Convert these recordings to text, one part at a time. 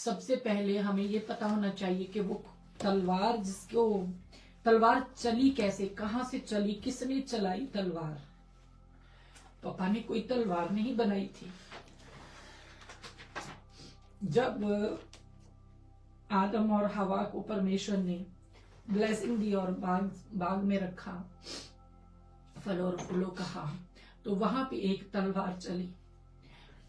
सबसे पहले हमें ये पता होना चाहिए कि वो तलवार तलवार चली कैसे, कहां से चली, किसने चलाई तलवार। पापा ने कोई तलवार नहीं बनाई थी। जब आदम और हवा को परमेश्वर ने ब्लेसिंग दी और बाग में रखा, फल और फूलों कहा, तो वहां पे एक तलवार चली।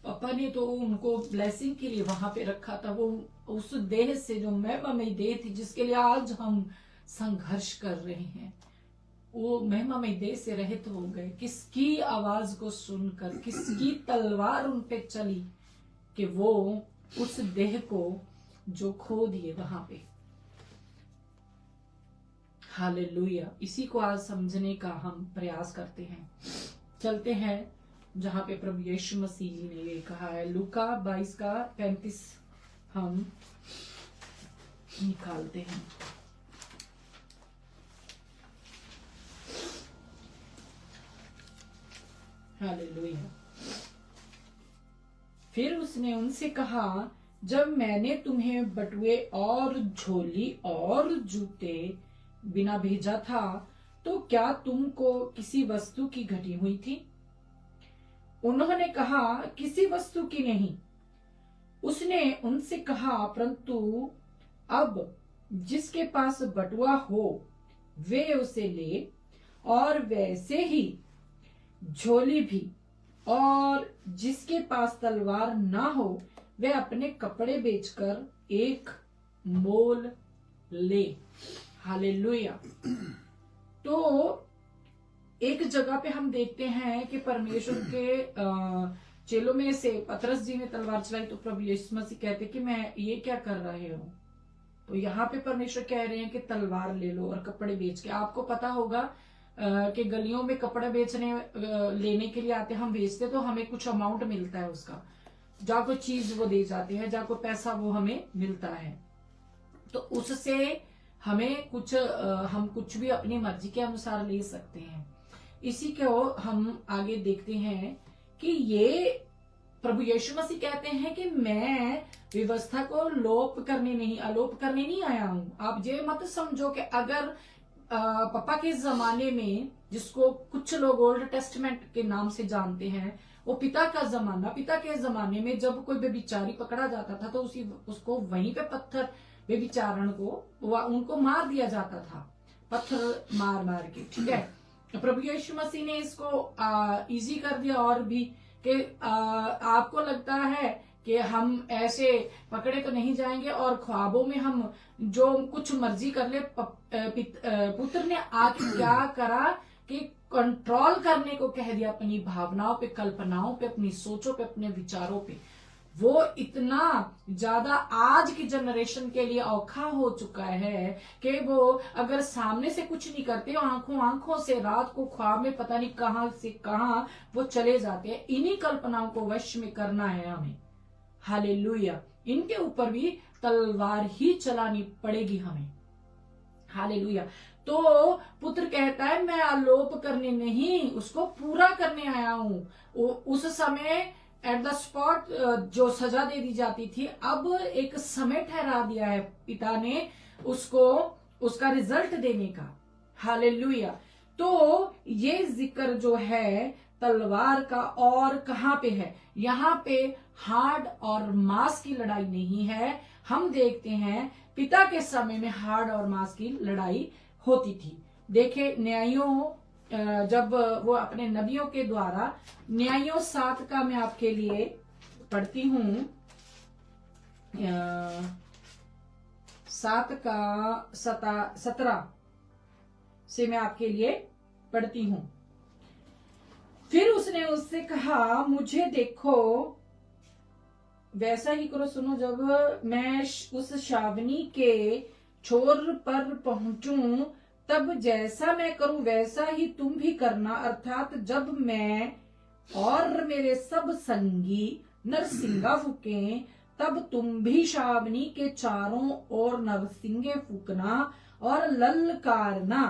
पापा ने तो उनको ब्लेसिंग के लिए वहां पे रखा था। वो उस देह से, जो महिमामय देह थी जिसके लिए आज हम संघर्ष कर रहे हैं, वो महिमामय देह से रहित हो गए। किसकी आवाज को सुनकर, किसकी तलवार उन पे चली कि वो उस देह को जो खो दिए वहां पे। हालेलुया। इसी को आज समझने का हम प्रयास करते हैं। चलते हैं जहां पे प्रभु यीशु मसीह जी ने ये कहा है। लूका 22 का 35 हम निकालते हैं। हालेलुया। फिर उसने उनसे कहा, जब मैंने तुम्हें बटुए और झोली और जूते बिना भेजा था, तो क्या तुमको किसी वस्तु की घटी हुई थी? उन्होंने कहा, किसी वस्तु की नहीं। उसने उनसे कहा, परंतु अब जिसके पास बटुआ हो वे उसे ले, और वैसे ही झोली भी, और जिसके पास तलवार ना हो वे अपने कपड़े बेचकर एक मोल ले। हालेलुया। तो एक जगह पे हम देखते हैं कि परमेश्वर के चेलों में से पतरस जी ने तलवार चलाई, तो प्रभु यीशु मसीह कहते कि मैं ये क्या कर रहे हो। तो यहाँ पे परमेश्वर कह रहे हैं कि तलवार ले लो और कपड़े बेच के। आपको पता होगा कि गलियों में कपड़े बेचने लेने के लिए आते, हम बेचते तो हमें कुछ अमाउंट मिलता है उसका, जहाँ कोई चीज वो दे जाते हैं, जहाँ कोई पैसा वो हमें मिलता है, तो उससे हमें कुछ हम कुछ भी अपनी मर्जी के अनुसार ले सकते हैं। इसी को हम आगे देखते हैं कि ये प्रभु यीशु मसीह कहते हैं कि मैं व्यवस्था को अलोप करने नहीं आया हूं। आप ये मत समझो कि अगर पापा के जमाने में, जिसको कुछ लोग ओल्ड टेस्टमेंट के नाम से जानते हैं, वो पिता के जमाने में जब कोई व्यभिचारी पकड़ा जाता था तो उसको वहीं पे पत्थर, व्यभिचारण को उनको मार दिया जाता था, पत्थर मार के। ठीक है, प्रभु यीशु मसीह ने इसको इजी कर दिया और भी कि आपको लगता है कि हम ऐसे पकड़े तो नहीं जाएंगे और ख्वाबों में हम जो कुछ मर्जी कर ले। पुत्र ने आके क्या करा कि कंट्रोल करने को कह दिया, अपनी भावनाओं पे, कल्पनाओं पे, अपनी सोचों पे, अपने विचारों पे। वो इतना ज्यादा आज की जनरेशन के लिए औखा हो चुका है कि वो अगर सामने से कुछ नहीं करते, आंखों से रात को ख्वाब में पता नहीं कहां से कहां वो चले जाते हैं। इन्हीं कल्पनाओं को वश में करना है हमें। हालेलुया। इनके ऊपर भी तलवार ही चलानी पड़ेगी हमें। हालेलुया। तो पुत्र कहता है, मैं आलोप करने नहीं, उसको पूरा करने आया हूं। उस समय एट द स्पॉट जो सजा दे दी जाती थी, अब एक समय ठहरा दिया है पिता ने उसको, उसका रिजल्ट देने का। हालेलुया। तो ये जिक्र जो है तलवार का, और कहां पे है? यहाँ पे हार्ड और मांस की लड़ाई नहीं है। हम देखते हैं पिता के समय में हार्ड और मांस की लड़ाई होती थी। देखे न्यायों, जब वो अपने नबियों के द्वारा, न्यायों 7 का मैं आपके लिए पढ़ती हूं, 7 का 17 से मैं आपके लिए पढ़ती हूं। फिर उसने उससे कहा, मुझे देखो, वैसा ही करो। सुनो, जब मैं उस छावनी के छोर पर पहुंचूं, तब जैसा मैं करूं वैसा ही तुम भी करना, अर्थात जब मैं और मेरे सब संगी नरसिंगा फूकें, तब तुम भी छावनी के चारों ओर नरसिंगे फूकना और ललकारना,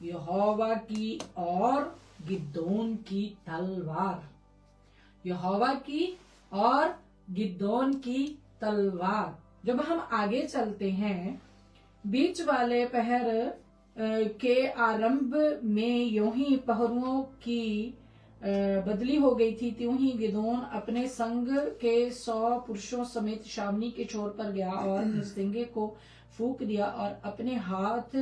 यहोवा की और गिदोन की तलवार। यहोवा की और गिदोन की तलवार। जब हम आगे चलते हैं, बीच वाले पहर के आरंभ में यूं ही पहरुओं की बदली हो गई थी, त्यों ही गिदोन अपने संग के 100 पुरुषों समेत छावनी के छोर पर गया और नरसिंगे को फूंक दिया और अपने हाथ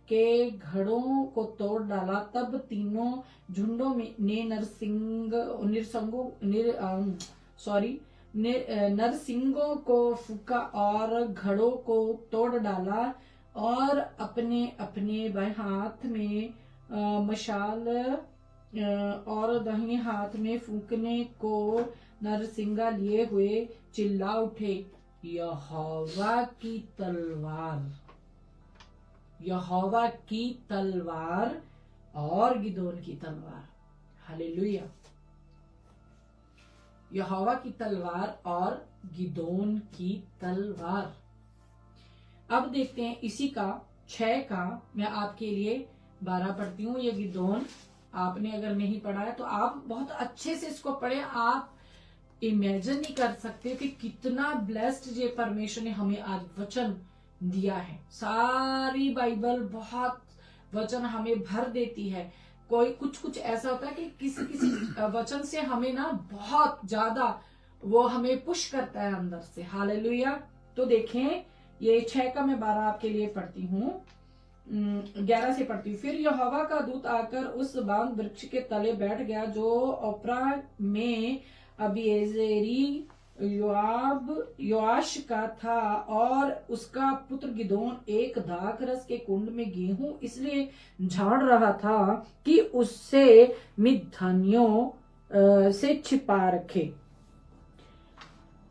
के घड़ों को तोड़ डाला। तब तीनों झुंडों ने नरसिंगों को फूंका और घड़ों को तोड़ डाला और अपने अपने बाएं हाथ में मशाल और दाहिने हाथ में फूंकने को नरसिंगा लिए हुए चिल्ला उठे, यहोवा की तलवार, यहोवा की तलवार और गिदोन की तलवार। हालेलुया। यहोवा की तलवार और गिदोन की तलवार। अब देखते हैं इसी का 6 का, मैं आपके लिए 12 पढ़ती हूँ। ये गिदोन आपने अगर नहीं पढ़ा है तो आप बहुत अच्छे से इसको पढ़े। आप इमेजिन नहीं कर सकते कि कितना ब्लेस्ड ये परमेश्वर ने हमें आज वचन दिया है। सारी बाइबल बहुत वचन हमें भर देती है। कोई कुछ ऐसा होता है कि किसी किसी वचन से हमें ना बहुत ज्यादा वो हमें पुश करता है अंदर से। हालेलुया। तो देखें, ये 6 का मैं 12 आपके लिए पढ़ती हूँ, 11 से पढ़ती हूँ। फिर यहोवा का दूत आकर उस बांग वृक्ष के तले बैठ गया जो ओप्रा में अबीएजेरी योआश का था, और उसका पुत्र गिदोन एक दाखरस के कुंड में गेहूं इसलिए झाड़ रहा था कि उससे मिद्यानियों से छिपा रखे।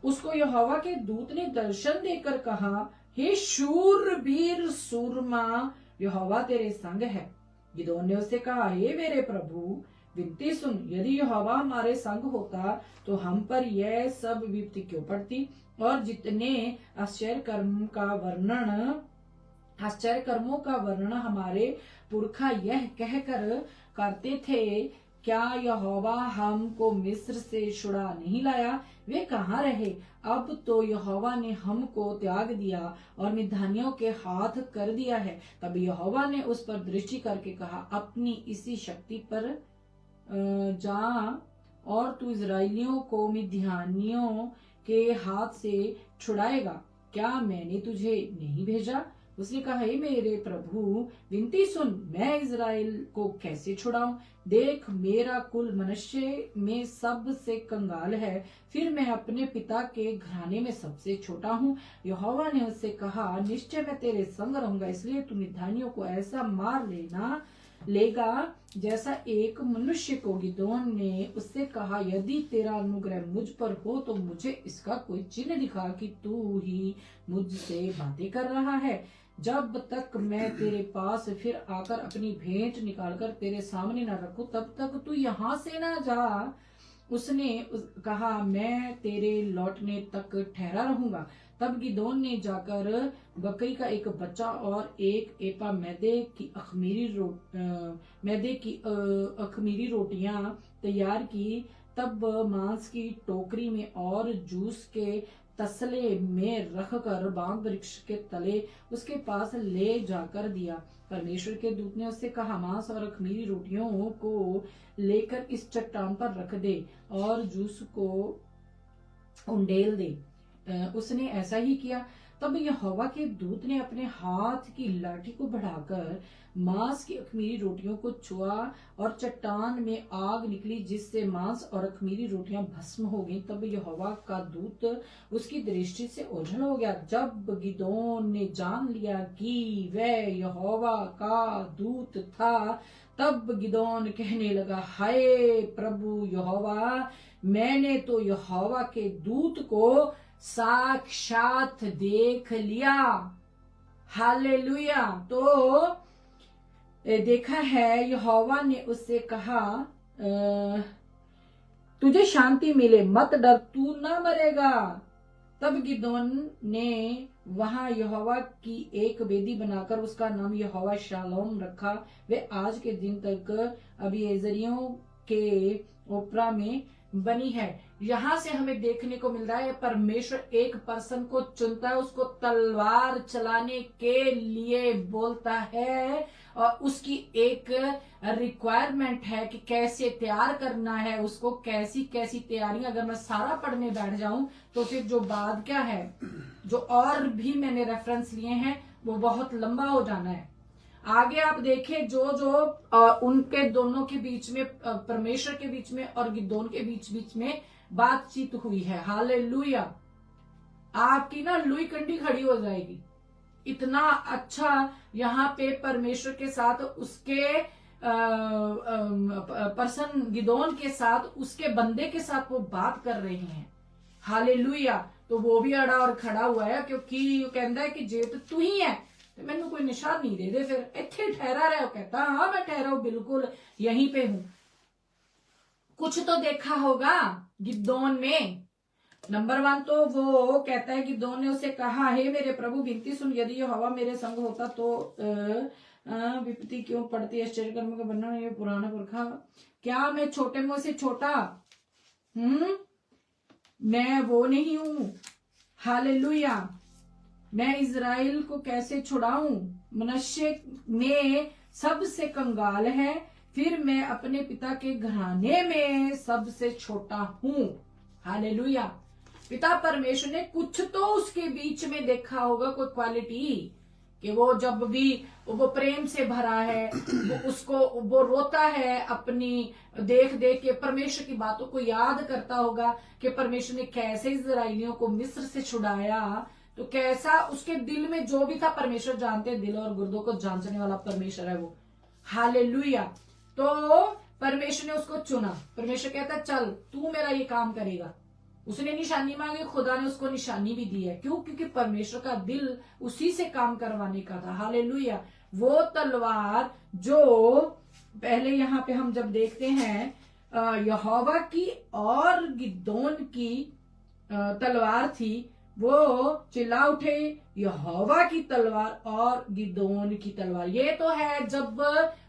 उसको यहोवा के दूत ने दर्शन देकर कहा, हे शूरवीर सूरमा, यहोवा तेरे संग है। गिदोन ने उससे कहा, हे मेरे प्रभु, विनती सुन, यदि यहोवा हमारे संग होता तो हम पर यह सब विपत्ति क्यों पड़ती। और जितने आश्चर्य कर्मों का वर्णन हमारे पुरखा यह कहकर करते थे, क्या यहोवा हमको मिस्र से छुड़ा नहीं लाया। वे कहाँ रहे। अब तो यहोवा ने हमको त्याग दिया और मिद्यानियों के हाथ कर दिया है। तब यहोवा ने उस पर दृष्टि करके कहा, अपनी इसी शक्ति पर जा और तू इजराइलियों को मिद्यानियों के हाथ से छुड़ाएगा। क्या मैंने तुझे नहीं भेजा। उसने कहा, हे मेरे प्रभु, विनती सुन, मैं इजराइल को कैसे छुड़ाऊं। देख, मेरा कुल मनुष्य में सबसे कंगाल है, फिर मैं अपने पिता के घराने में सबसे छोटा हूँ। यहोवा ने उससे कहा, निश्चय मैं तेरे संग रहूंगा, इसलिए तू मिद्यानियों को ऐसा मार लेगा जैसा एक मनुष्य को। गिदोन ने उससे कहा, यदि तेरा अनुग्रह मुझ पर हो तो मुझे इसका कोई चिन्ह दिखा कि तू ही मुझसे बातें कर रहा है। जब तक मैं तेरे पास फिर आकर अपनी भेंट निकालकर तेरे सामने न रखूं, तब तक तू यहाँ से न जा। उसने कहा, मैं तेरे लौटने तक ठहरा रहूंगा। तब गिदोन ने जाकर बकरी का एक बच्चा और एक एपा मैदे की अखमीरी रोटियां तैयार की। तब मांस की टोकरी में और जूस के तसले में रखकर बांग वृक्ष के तले उसके पास ले जाकर दिया। परमेश्वर के दूत ने उससे कहा, मांस और अखमीरी रोटियों को लेकर इस चट्टान पर रख दे और जूस को उंडेल दे। उसने ऐसा ही किया। तब यहोवा के दूत ने अपने हाथ की लाठी को बढ़ाकर मांस की अखमीरी रोटियों को छुआ और चट्टान में आग निकली, जिससे मांस और अखमीरी रोटियां भस्म हो गईं। तब यहोवा का दूत उसकी दृष्टि से ओझल हो गया। जब गिदोन ने जान लिया कि वह यहोवा का दूत था, तब गिदोन कहने लगा, हाय प्रभु यहोवा, मैंने तो यहोवा के दूत को साक्षात देख लिया। हालेलुया। तो देखा है, यहोवा ने उससे कहा, तुझे शांति मिले, मत डर, तू न मरेगा। तब गिदोन ने वहां यहोवा की एक वेदी बनाकर उसका नाम यहोवा शालोम रखा। वे आज के दिन तक अबीएजेरियों के ओप्रा में बनी है। यहां से हमें देखने को मिल रहा है परमेश्वर एक पर्सन को चुनता है, उसको तलवार चलाने के लिए बोलता है, और उसकी एक रिक्वायरमेंट है कि कैसे तैयार करना है उसको, कैसी कैसी तैयारी। अगर मैं सारा पढ़ने बैठ जाऊं तो फिर जो बाद क्या है, जो और भी मैंने रेफरेंस लिए हैं वो बहुत लंबा हो जाना है। आगे आप देखें जो जो उनके दोनों के बीच में, परमेश्वर के बीच में और गिदोन के बीच में बातचीत हुई है। हालेलुया। आपकी ना लुई कंडी खड़ी हो जाएगी, इतना अच्छा यहाँ पे परमेश्वर के साथ उसके पर्सन गिदोन के साथ, उसके बंदे के साथ वो बात कर रहे हैं। हालेलुया। तो वो भी अड़ा और खड़ा हुआ है, क्योंकि कहता है कि जे तो तू ही है, तो मैंने कोई निशान नहीं दे दे, फिर इतने ठहरा रहा है। कहता हाँ मैं ठहरा हूं, बिल्कुल यहीं पे हूं। कुछ तो देखा होगा गिदोन में। नंबर 1 तो वो कहता है गिदोन ने उसे कहा, हे मेरे प्रभु विनती सुन, यदि यहोवा मेरे संग होता तो विपत्ति क्यों पड़ती, आश्चर्य कर्म का वर्णन ये पुराना पुरखा, क्या मैं छोटे मुंह से छोटा, मैं वो नहीं हूं। हालेलुया। मैं इज़राइल को कैसे छुड़ाऊं, मनुष्य में सबसे कंगाल है, फिर मैं अपने पिता के घराने में सबसे छोटा हूं। हालेलुया। पिता परमेश्वर ने कुछ तो उसके बीच में देखा होगा, कोई क्वालिटी, कि वो जब भी वो प्रेम से भरा है, वो रोता है, अपनी देख देख के परमेश्वर की बातों को याद करता होगा कि परमेश्वर ने कैसे इज़राइलियों को मिस्र से छुड़ाया। तो कैसा उसके दिल में जो भी था, परमेश्वर जानते, दिल और गुर्दों को जांचने वाला परमेश्वर है वो। हालेलुया। तो परमेश्वर ने उसको चुना। परमेश्वर कहता चल तू मेरा ये काम करेगा। उसने निशानी मांगी, खुदा ने उसको निशानी भी दी है। क्यों? क्योंकि परमेश्वर का दिल उसी से काम करवाने का था। हालेलुया। वो तलवार जो पहले यहाँ पे हम जब देखते हैं यहोवा की और गिदोन की तलवार थी, वो चिल्ला उठे यहोवा की तलवार और गिदोन की तलवार। ये तो है जब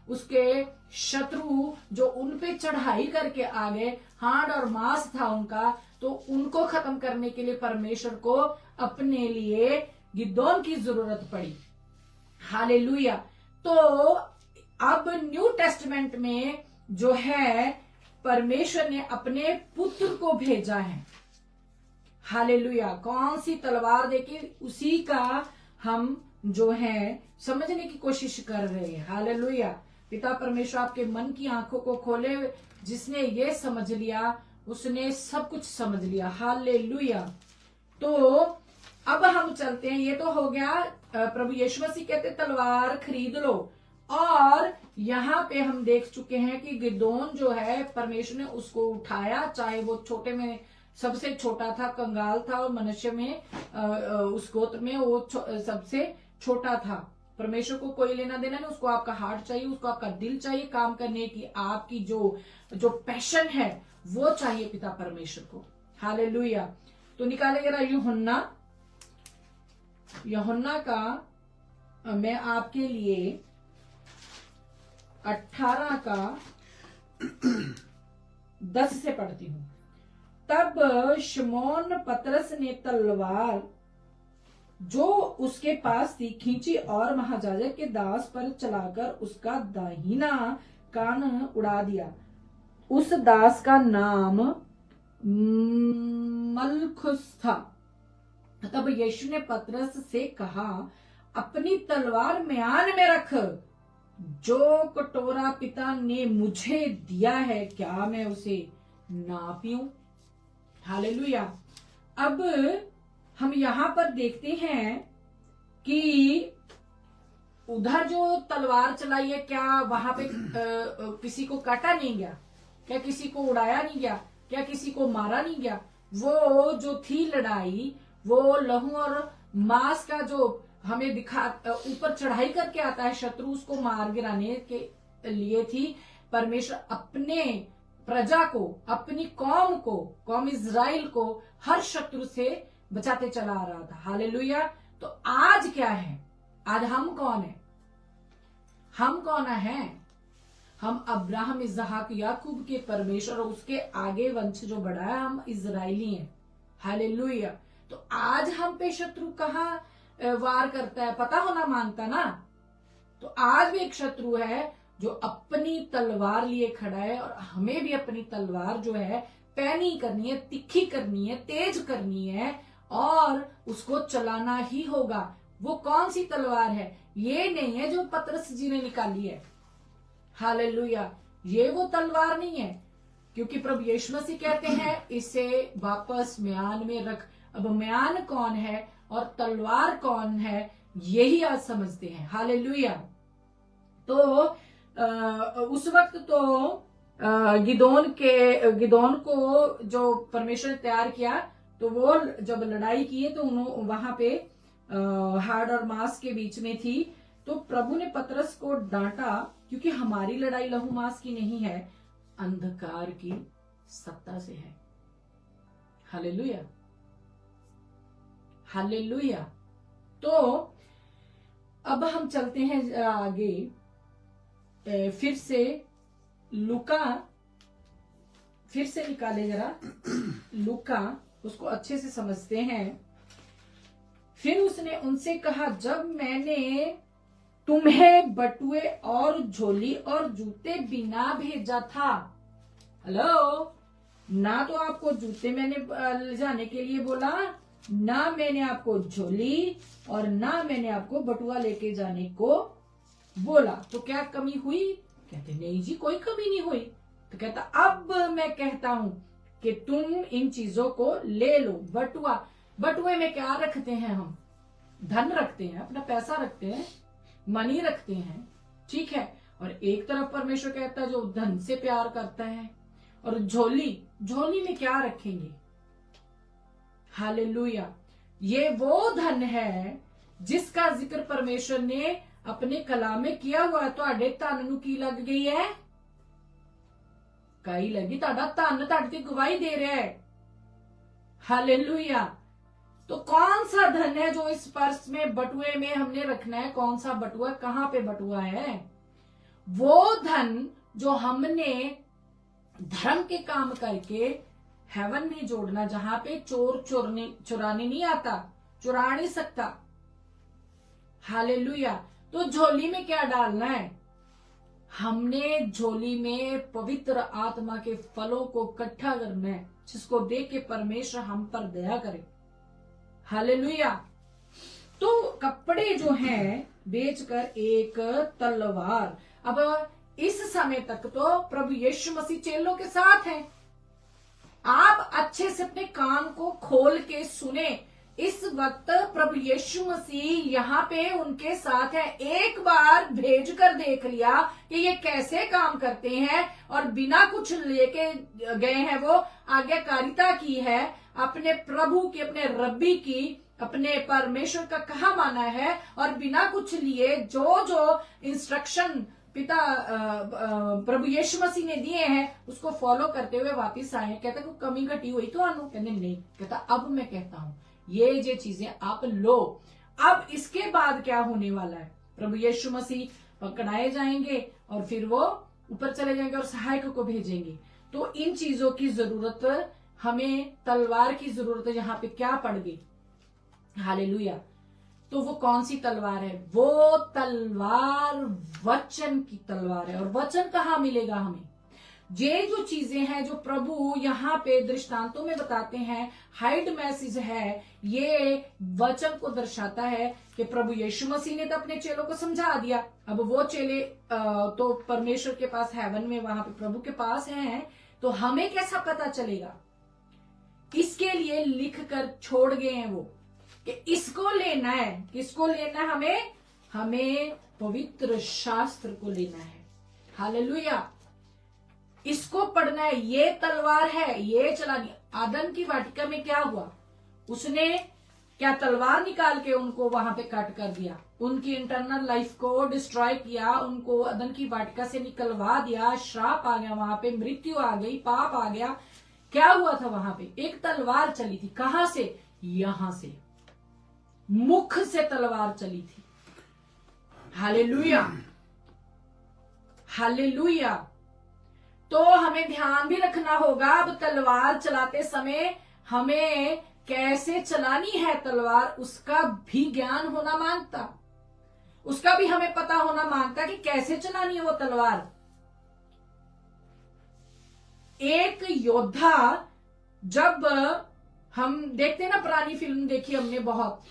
उसके शत्रु जो उन पे चढ़ाई करके आ गए, हाड़ और मांस था उनका, तो उनको खत्म करने के लिए परमेश्वर को अपने लिए गिदोन की जरूरत पड़ी। हालेलुया। तो अब न्यू टेस्टमेंट में जो है परमेश्वर ने अपने पुत्र को भेजा है। हालेलुया। कौन सी तलवार देके, उसी का हम जो है समझने की कोशिश कर रहे हैं। हालेलुया। पिता परमेश्वर आपके मन की आंखों को खोले। जिसने ये समझ लिया उसने सब कुछ समझ लिया। हालेलुया। तो अब हम चलते हैं, ये तो हो गया प्रभु यीशु मसीह कहते तलवार खरीद लो। और यहाँ पे हम देख चुके हैं कि गिदोन जो है परमेश्वर ने उसको उठाया, चाहे वो छोटे में सबसे छोटा था, कंगाल था, और मनुष्य में उस गोत्र में वो सबसे छोटा था। परमेश्वर को कोई लेना देना नहीं, उसको आपका हार्ट चाहिए, उसको आपका दिल चाहिए काम करने की, आपकी जो पैशन है वो चाहिए पिता परमेश्वर को। हालेलुया। तो निकाले जरा यूहन्ना का मैं आपके लिए 18 का 10 से पढ़ती हूं। तब शमौन पतरस ने तलवार जो उसके पास थी खींची और महायाजक के दास पर चलाकर उसका दाहिना कान उड़ा दिया। उस दास का नाम मलखुस था। तब यीशु ने पतरस से कहा, अपनी तलवार म्यान में रख। जो कटोरा पिता ने मुझे दिया है, क्या मैं उसे ना पीऊं? हालेलुया। अब हम यहां पर देखते हैं कि उधर जो तलवार चलाई है, क्या वहां पे किसी को काटा नहीं गया? क्या किसी को उड़ाया नहीं गया? क्या किसी को मारा नहीं गया? वो जो थी लड़ाई, वो लहू और मांस का जो हमें दिखा ऊपर चढ़ाई करके आता है शत्रु, उसको मार गिराने के लिए थी। परमेश्वर अपने प्रजा को, अपनी कौम को, कौम इज़राइल को हर शत्रु से बचाते चला आ रहा था। हालेलुया। तो आज क्या है? आज हम कौन है? हम कौन है? हम अब्राहम इसहाक याकूब के परमेश्वर और उसके आगे वंश जो बढ़ा है, हम इजरायली हैं। हालेलुया। तो आज हम पे शत्रु कहाँ वार करता है, पता होना मांगता ना। तो आज भी एक शत्रु है जो अपनी तलवार लिए खड़ा है, और हमें भी अपनी तलवार जो है पैनी करनी है, तिखी करनी है, तेज करनी है, और उसको चलाना ही होगा। वो कौन सी तलवार है? ये नहीं है जो पतरस जी ने निकाली है। हालेलुया। ये वो तलवार नहीं है, क्योंकि प्रभु यीशु मसीह कहते हैं इसे वापस म्यान में रख। अब म्यान कौन है और तलवार कौन है, यही आज समझते हैं। हालेलुया। तो उस वक्त तो गिदोन को जो परमेश्वर ने तैयार किया, तो वो जब लड़ाई की तो उन्होंने वहां पे हाड़ और मांस के बीच में थी। तो प्रभु ने पतरस को डांटा, क्योंकि हमारी लड़ाई लहू मांस की नहीं है, अंधकार की सत्ता से है। Hallelujah, hallelujah. तो अब हम चलते हैं आगे, फिर से लूका, फिर से निकाले जरा लूका, उसको अच्छे से समझते हैं। फिर उसने उनसे कहा, जब मैंने तुम्हें बटुए और झोली और जूते बिना भेजा था। हेलो, ना तो आपको जूते मैंने ले जाने के लिए बोला, ना मैंने आपको झोली, और ना मैंने आपको बटुआ लेके जाने को बोला। तो क्या कमी हुई? कहते नहीं जी, कोई कमी नहीं हुई। तो कहता, अब मैं कहता हूं कि तुम इन चीजों को ले लो। बटुए में क्या रखते हैं? हम धन रखते हैं, अपना पैसा रखते हैं, मनी रखते हैं, ठीक है। और एक तरफ परमेश्वर कहता है जो धन से प्यार करता है। और झोली में क्या रखेंगे? हालेलुया। ये वो धन है जिसका जिक्र परमेश्वर ने अपने कलाम में किया हुआ है। ਤੁਹਾਡੇ ਧਨ ਨੂੰ ਕੀ ਲੱਗ गई है? कई लगी, ਤੁਹਾਡਾ ਧਨ ਤੁਹਾਡੇ ਤੇ गवाही दे रहा है। हालेलुया। तो कौन सा धन है जो इस पर्स में, बटुए में हमने रखना है? कौन सा बटुआ, कहां पे बटुआ है? वो धन जो हमने धर्म के काम करके हेवन में जोड़ना, जहां पे चोर चुराने नहीं आता, चुरा नहीं सकता। हालेलुया। तो झोली में क्या डालना है? हमने झोली में पवित्र आत्मा के फलों को इकट्ठा करना है, जिसको देख के परमेश्वर हम पर दया करे। हालेलुया। तो कपड़े जो हैं बेचकर एक तलवार। अब इस समय तक तो प्रभु यीशु मसीह चेलों के साथ हैं। आप अच्छे से अपने कान को खोल के सुने। इस वक्त प्रभु यीशु मसीह यहाँ पे उनके साथ है। एक बार भेज कर देख लिया कि ये कैसे काम करते हैं, और बिना कुछ लेके गए हैं, वो आज्ञाकारिता की है, अपने प्रभु की, अपने रब्बी की, अपने परमेश्वर का कहा माना है, और बिना कुछ लिए जो इंस्ट्रक्शन पिता प्रभु यीशु मसीह ने दिए हैं उसको फॉलो करते हुए वापिस आए। कहता कोई कमी घटी हुई तो आनू? कहते नहीं। कहता अब मैं कहता हूं ये जो चीजें आप लो। अब इसके बाद क्या होने वाला है? प्रभु यीशु मसीह पकड़ाए जाएंगे और फिर वो ऊपर चले जाएंगे और सहायक को भेजेंगे। तो इन चीजों की जरूरत, हमें तलवार की जरूरत है। यहाँ पे क्या पड़ गई? हालेलुया। तो वो कौन सी तलवार है? वो तलवार वचन की तलवार है। और वचन कहाँ मिलेगा हमें? ये जो चीजें हैं जो प्रभु यहाँ पे दृष्टांतों में बताते हैं, हाइड मैसेज है, ये वचन को दर्शाता है कि प्रभु यीशु मसीह ने तो अपने चेलों को समझा दिया। अब वो चेले तो परमेश्वर के पास हेवन में, वहां पे प्रभु के पास हैं, तो हमें कैसा पता चलेगा? इसके लिए लिख कर छोड़ गए हैं वो कि इसको लेना है। किसको लेना है? हमें पवित्र शास्त्र को लेना है। हालेलुया। इसको पढ़ना है। ये तलवार है, ये चलानी। आदम की वाटिका में क्या हुआ? उसने क्या तलवार निकाल के उनको वहां पे कट कर दिया, उनकी इंटरनल लाइफ को डिस्ट्रॉय किया, उनको अदन की वाटिका से निकलवा दिया। श्राप आ गया, वहां पे मृत्यु आ गई, पाप आ गया। क्या हुआ था वहां पे? एक तलवार चली थी। कहां से? यहां से, मुख से तलवार चली थी। Hallelujah, hallelujah. तो हमें ध्यान भी रखना होगा अब तलवार चलाते समय हमें कैसे चलानी है तलवार, उसका भी ज्ञान होना मांगता, उसका भी हमें पता होना मांगता कि कैसे चलानी है वो तलवार। एक योद्धा, जब हम देखते ना, पुरानी फिल्म देखी हमने बहुत,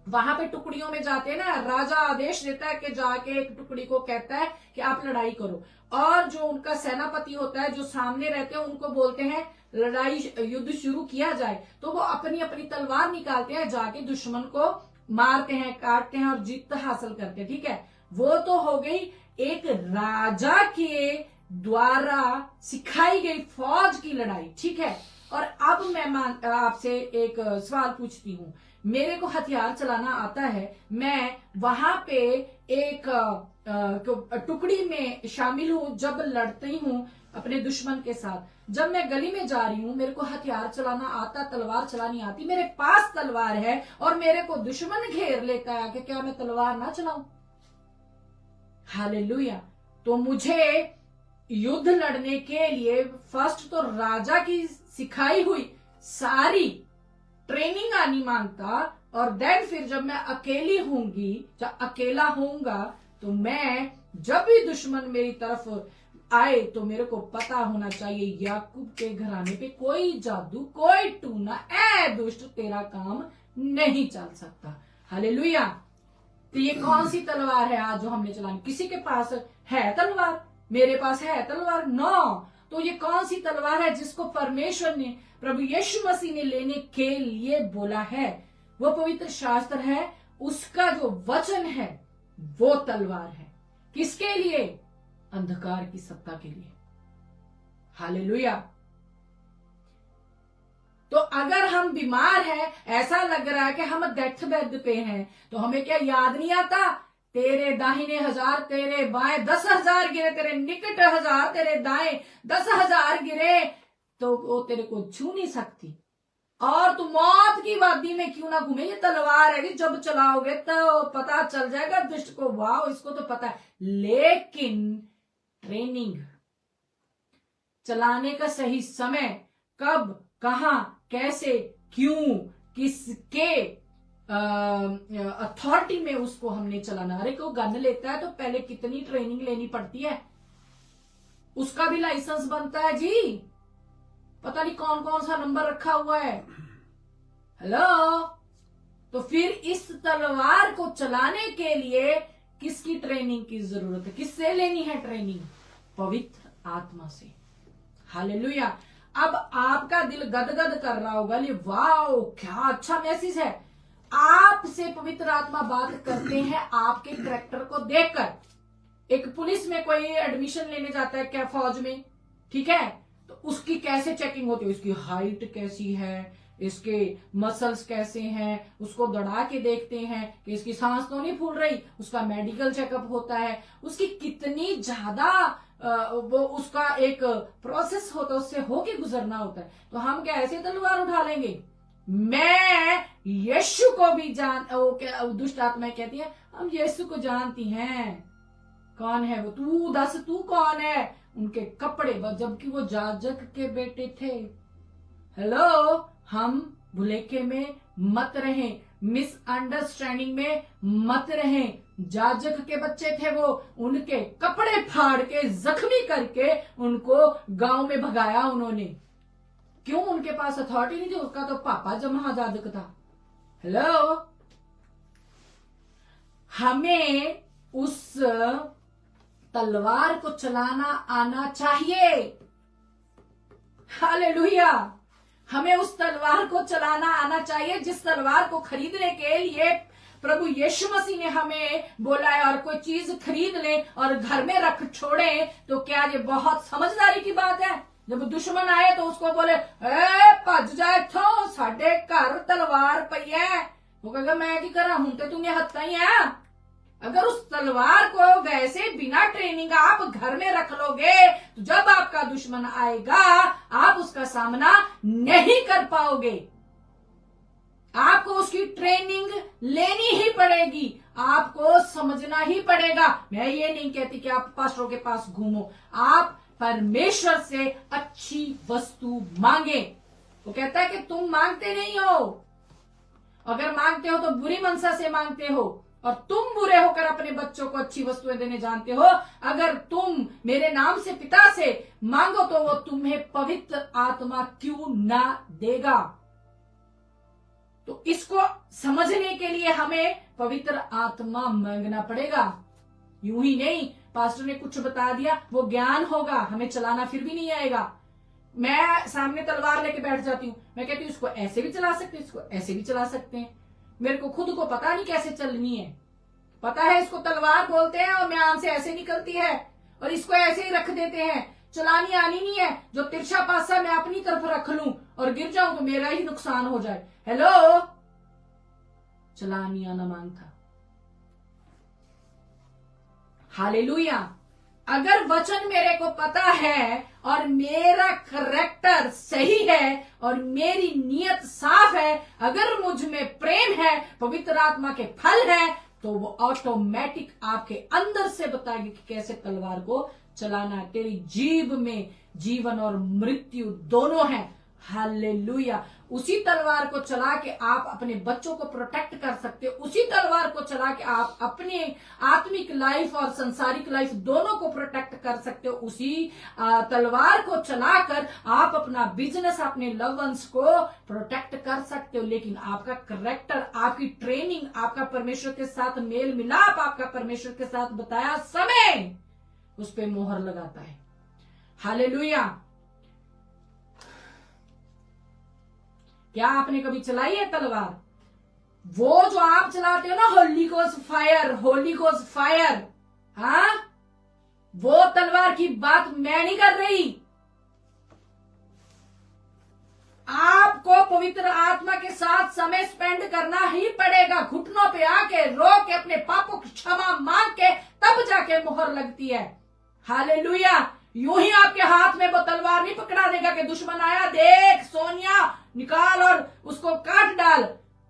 वहां पे टुकड़ियों में जाते हैं ना, राजा आदेश देता है कि जाके एक टुकड़ी को कहता है कि आप लड़ाई करो, और जो उनका सेनापति होता है जो सामने रहते हैं उनको बोलते हैं लड़ाई युद्ध शुरू किया जाए, तो वो अपनी अपनी तलवार निकालते हैं, जाके दुश्मन को मारते हैं, काटते हैं और जीत हासिल करते हैं। ठीक है, वो तो हो गई एक राजा के द्वारा सिखाई गई फौज की लड़ाई। ठीक है, और अब मैं आपसे एक सवाल पूछती हूँ, मेरे को हथियार चलाना आता है, मैं वहां पे एक टुकड़ी में शामिल हूं, जब लड़ती हूं अपने दुश्मन के साथ, जब मैं गली में जा रही हूं, मेरे को हथियार चलाना आता, तलवार चलानी आती, मेरे पास तलवार है और मेरे को दुश्मन घेर लेता है कि क्या मैं तलवार ना चलाऊं? हालेलुया। तो मुझे युद्ध लड़ने के लिए फर्स्ट तो राजा की सिखाई हुई सारी ट्रेनिंग आनी मांगता, और देन फिर जब मैं अकेली होंगी, जब अकेला होऊंगा, तो मैं जब भी दुश्मन मेरी तरफ आए तो मेरे को पता होना चाहिए याकूब के घराने पे कोई जादू, कोई टूना, ए दुष्ट तेरा काम नहीं चल सकता। हालेलुया। तो ये कौन सी तलवार है आज जो हमने चलानी? किसी के पास है तलवार? मेरे पास है तलवार? नो। तो ये कौन सी तलवार है जिसको परमेश्वर ने, प्रभु यीशु मसीह ने लेने के लिए बोला है? वो पवित्र शास्त्र है, उसका जो वचन है वो तलवार है। किसके लिए? अंधकार की सत्ता के लिए। हालेलुया। तो अगर हम बीमार हैं, ऐसा लग रहा है कि हम डेथ बेड पे हैं, तो हमें क्या याद नहीं आता? तेरे दाहिने 1000, तेरे बाएं 10,000 गिरे, तेरे निकट 1000, तेरे दाएं 10,000 गिरे, तो वो तेरे को छू नहीं सकती। और तू मौत की वादी में क्यों ना घूमे, ये तलवार है, जब चलाओगे तो पता चल जाएगा दुष्ट को, वाह इसको तो पता है। लेकिन ट्रेनिंग, चलाने का सही समय, कब, कहां, कैसे, क्यों, किसके अथॉरिटी में उसको हमने चलाना। अरे कोई गन लेता है तो पहले कितनी ट्रेनिंग लेनी पड़ती है, उसका भी लाइसेंस बनता है जी, पता नहीं कौन कौन सा नंबर रखा हुआ है। हेलो। तो फिर इस तलवार को चलाने के लिए किसकी ट्रेनिंग की जरूरत है? किससे लेनी है ट्रेनिंग? पवित्र आत्मा से। हालेलुया। अब आपका दिल गदगद कर रहा होगा, ये वाह क्या अच्छा मैसेज है। आपसे पवित्र आत्मा बात करते हैं आपके कैरेक्टर को देखकर। एक पुलिस में कोई एडमिशन लेने जाता है क्या, फौज में, ठीक है, तो उसकी कैसे चेकिंग होती है? उसकी हाइट कैसी है, इसके मसल्स कैसे हैं, उसको दौड़ा के देखते हैं कि इसकी सांस तो नहीं फूल रही, उसका मेडिकल चेकअप होता है, उसकी कितनी ज्यादा वो उसका एक प्रोसेस होता है, उससे होके गुजरना होता है। तो हम क्या ऐसे तलवार उठा लेंगे? मैं यीशु को भी दुष्ट आत्माएं कहती है हम यीशु को जानती हैं। कौन है वो? तू दस, तू कौन है? उनके कपड़े, जबकि वो याजक के बेटे थे। हेलो। हम भुलेखे में मत रहें, मिसअंडरस्टैंडिंग में मत रहें। याजक के बच्चे थे वो, उनके कपड़े फाड़ के, जख्मी करके उनको गांव में भगाया उन्होंने। क्यों? उनके पास अथॉरिटी नहीं थी, उसका तो पापा जब महायाजक था। हेलो। हमें उस तलवार को चलाना आना चाहिए। हालेलुया। हमें उस तलवार को चलाना आना चाहिए जिस तलवार को खरीदने के लिए प्रभु यीशु मसीह ने हमें बोला है। और कोई चीज खरीद ले और घर में रख छोड़े तो क्या ये बहुत समझदारी की बात है? जब दुश्मन आए तो उसको बोले भज जाए थो, साडे घर तलवार पई है। वो कहेगा मैं की करा, हूं तो तुम्हें हत्ता ही है। अगर उस तलवार को वैसे बिना ट्रेनिंग आप घर में रख लोगे तो जब आपका दुश्मन आएगा आप उसका सामना नहीं कर पाओगे। आपको उसकी ट्रेनिंग लेनी ही पड़ेगी। आपको समझना ही पड़ेगा। मैं ये नहीं कहती कि आप पास्टरों के पास घूमो, आप परमेश्वर से अच्छी वस्तु मांगे। वो कहता है कि तुम मांगते नहीं हो, अगर मांगते हो तो बुरी मनसा से मांगते हो, और तुम बुरे होकर अपने बच्चों को अच्छी वस्तुएं देने जानते हो। अगर तुम मेरे नाम से पिता से मांगो तो वो तुम्हें पवित्र आत्मा क्यों ना देगा। तो इसको समझने के लिए हमें पवित्र आत्मा मांगना पड़ेगा। यूं ही नहीं पास्टर ने कुछ बता दिया वो ज्ञान होगा, हमें चलाना फिर भी नहीं आएगा। मैं सामने तलवार लेके बैठ जाती हूँ, मैं कहती हूँ इसको ऐसे भी चला सकते हैं, इसको ऐसे भी चला सकते हैं। मेरे को खुद को पता नहीं कैसे चलनी है, पता है इसको तलवार बोलते हैं और म्यान से ऐसे निकलती है, और इसको ऐसे ही रख देते हैं। चलानी आनी नहीं है, जो तिरछा पासा मैं अपनी तरफ रख लूं और गिर जाऊं तो मेरा ही नुकसान हो जाए। हेलो, चलानी आना मांग था। हालेलुया। अगर वचन मेरे को पता है और मेरा करैक्टर सही है और मेरी नीयत साफ है, अगर मुझ में प्रेम है, पवित्र आत्मा के फल है, तो वो ऑटोमेटिक आपके अंदर से बताएगी कि कैसे तलवार को चलाना है। तेरी जीभ में जीवन और मृत्यु दोनों हैं। हालेलुया। उसी तलवार को चला के आप अपने बच्चों को प्रोटेक्ट कर सकते हो, उसी तलवार को चला के आप अपने आत्मिक लाइफ और संसारिक लाइफ दोनों को प्रोटेक्ट कर सकते हो। उसी तलवार को चलाकर आप अपना बिजनेस, अपने लव वंस को प्रोटेक्ट कर सकते हो। लेकिन आपका करैक्टर, आपकी ट्रेनिंग, आपका परमेश्वर के साथ मेल मिलाप, आपका परमेश्वर के साथ बताया समय उस पर मोहर लगाता है। हालेलुया। क्या आपने कभी चलाई है तलवार? वो जो आप चलाते हो ना, Holi ghost fire, Holi ghost fire, हाँ, वो तलवार की बात मैं नहीं कर रही। आपको पवित्र आत्मा के साथ समय स्पेंड करना ही पड़ेगा। घुटनों पे आके रो के अपने पापों की क्षमा मांग के तब जाके मोहर लगती है। हालेलुया। यूं ही आपके हाथ में वो तलवार नहीं पकड़ा देगा कि दुश्मन आया, देख सोनिया निकाल और उसको काट डाल।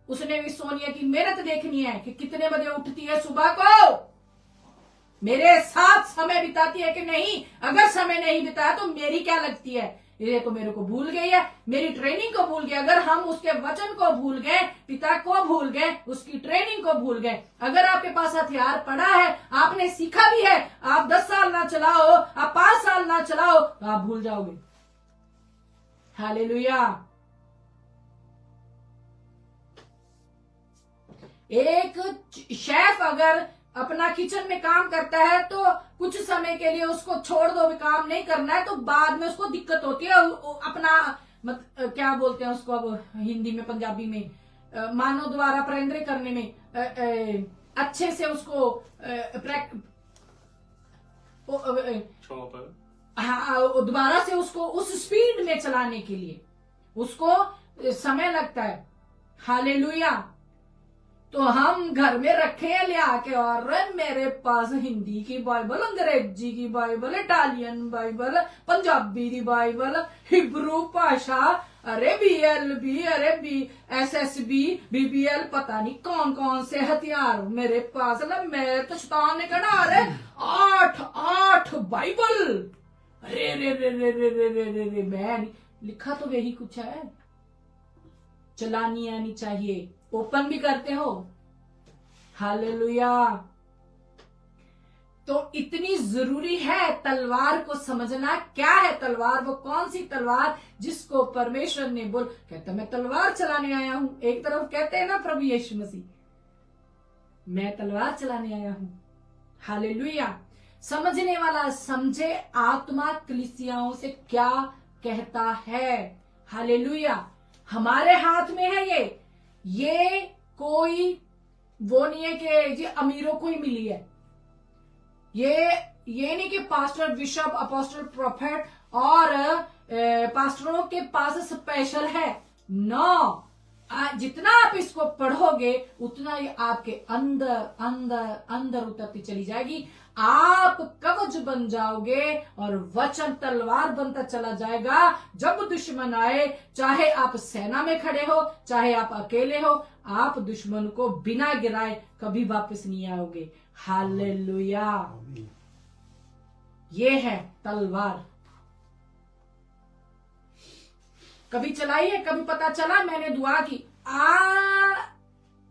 उसने भी सोनिया की मेहनत देखनी है कि कितने बजे उठती है सुबह को, मेरे साथ समय बिताती है कि नहीं। अगर समय नहीं बिताया तो मेरी क्या लगती है, ये तो मेरे को भूल गई है, मेरी ट्रेनिंग को भूल गए। अगर हम उसके वचन को भूल गए, पिता को भूल गए, उसकी ट्रेनिंग को भूल गए। अगर आपके पास हथियार पड़ा है, आपने सीखा भी है, आप 10 साल ना चलाओ, आप 5 साल ना चलाओ, तो आप भूल जाओगे। हालेलुया। एक शेफ अगर अपना किचन में काम करता है तो कुछ समय के लिए उसको छोड़ दो, काम नहीं करना है, तो बाद में उसको दिक्कत होती है। अपना क्या बोलते हैं उसको अब हिंदी में, पंजाबी में, मानव द्वारा प्रेंद्रे करने में अच्छे से उसको दोबारा से उसको उस स्पीड में चलाने के लिए उसको समय लगता है। हालेलुया। तो हम घर में रखे लिया के, और मेरे पास हिंदी की बाइबल, अंग्रेजी की बाइबल, इटालियन बाइबल, पंजाबी की बाइबल, हिब्रू भाषा, अरे BLB, अरे SSB, BBL, पता नहीं कौन कौन से हथियार मेरे पास ना। मैं तो शैतान ने कहा अरे 8 बाइबल, अरे रे रे रे रे रे रे रे रे, मैं लिखा तो यही कुछ है। चलानी आनी चाहिए। ओपन भी करते हो। हालेलुया। तो इतनी जरूरी है तलवार को समझना। क्या है तलवार? वो कौन सी तलवार जिसको परमेश्वर ने कहता मैं तलवार चलाने आया हूं। एक तरफ कहते हैं ना प्रभु यीशु मसीह, मैं तलवार चलाने आया हूं। हालेलुया। समझने वाला समझे आत्मा कलीसियाओं से क्या कहता है। हालेलुया। हमारे हाथ में है ये कोई वो नहीं है कि जी अमीरों को ही मिली है। ये नहीं कि पास्टर, बिशप, अपोस्टल, प्रोफेट और पास्टरों के पास स्पेशल है। नो, जितना आप इसको पढ़ोगे उतना ही आपके अंदर अंदर अंदर उतरती चली जाएगी। आप कवच बन जाओगे और वचन तलवार बनता चला जाएगा। जब दुश्मन आए, चाहे आप सेना में खड़े हो, चाहे आप अकेले हो, आप दुश्मन को बिना गिराए कभी वापस नहीं आओगे। हालेलुया। ये है तलवार। कभी चलाई है, कभी पता चला मैंने दुआ की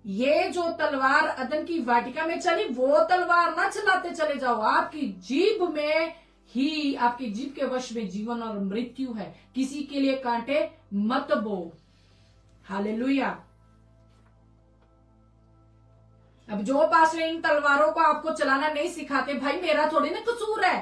ये जो तलवार अदन की वाटिका में चली, वो तलवार ना चलाते चले जाओ। आपकी जीभ में ही, आपकी जीभ के वश में जीवन और मृत्यु है। किसी के लिए कांटे मत बो। हालेलुया। अब जो पास्टर इन तलवारों को आपको चलाना नहीं सिखाते, भाई मेरा थोड़ी ना कसूर है,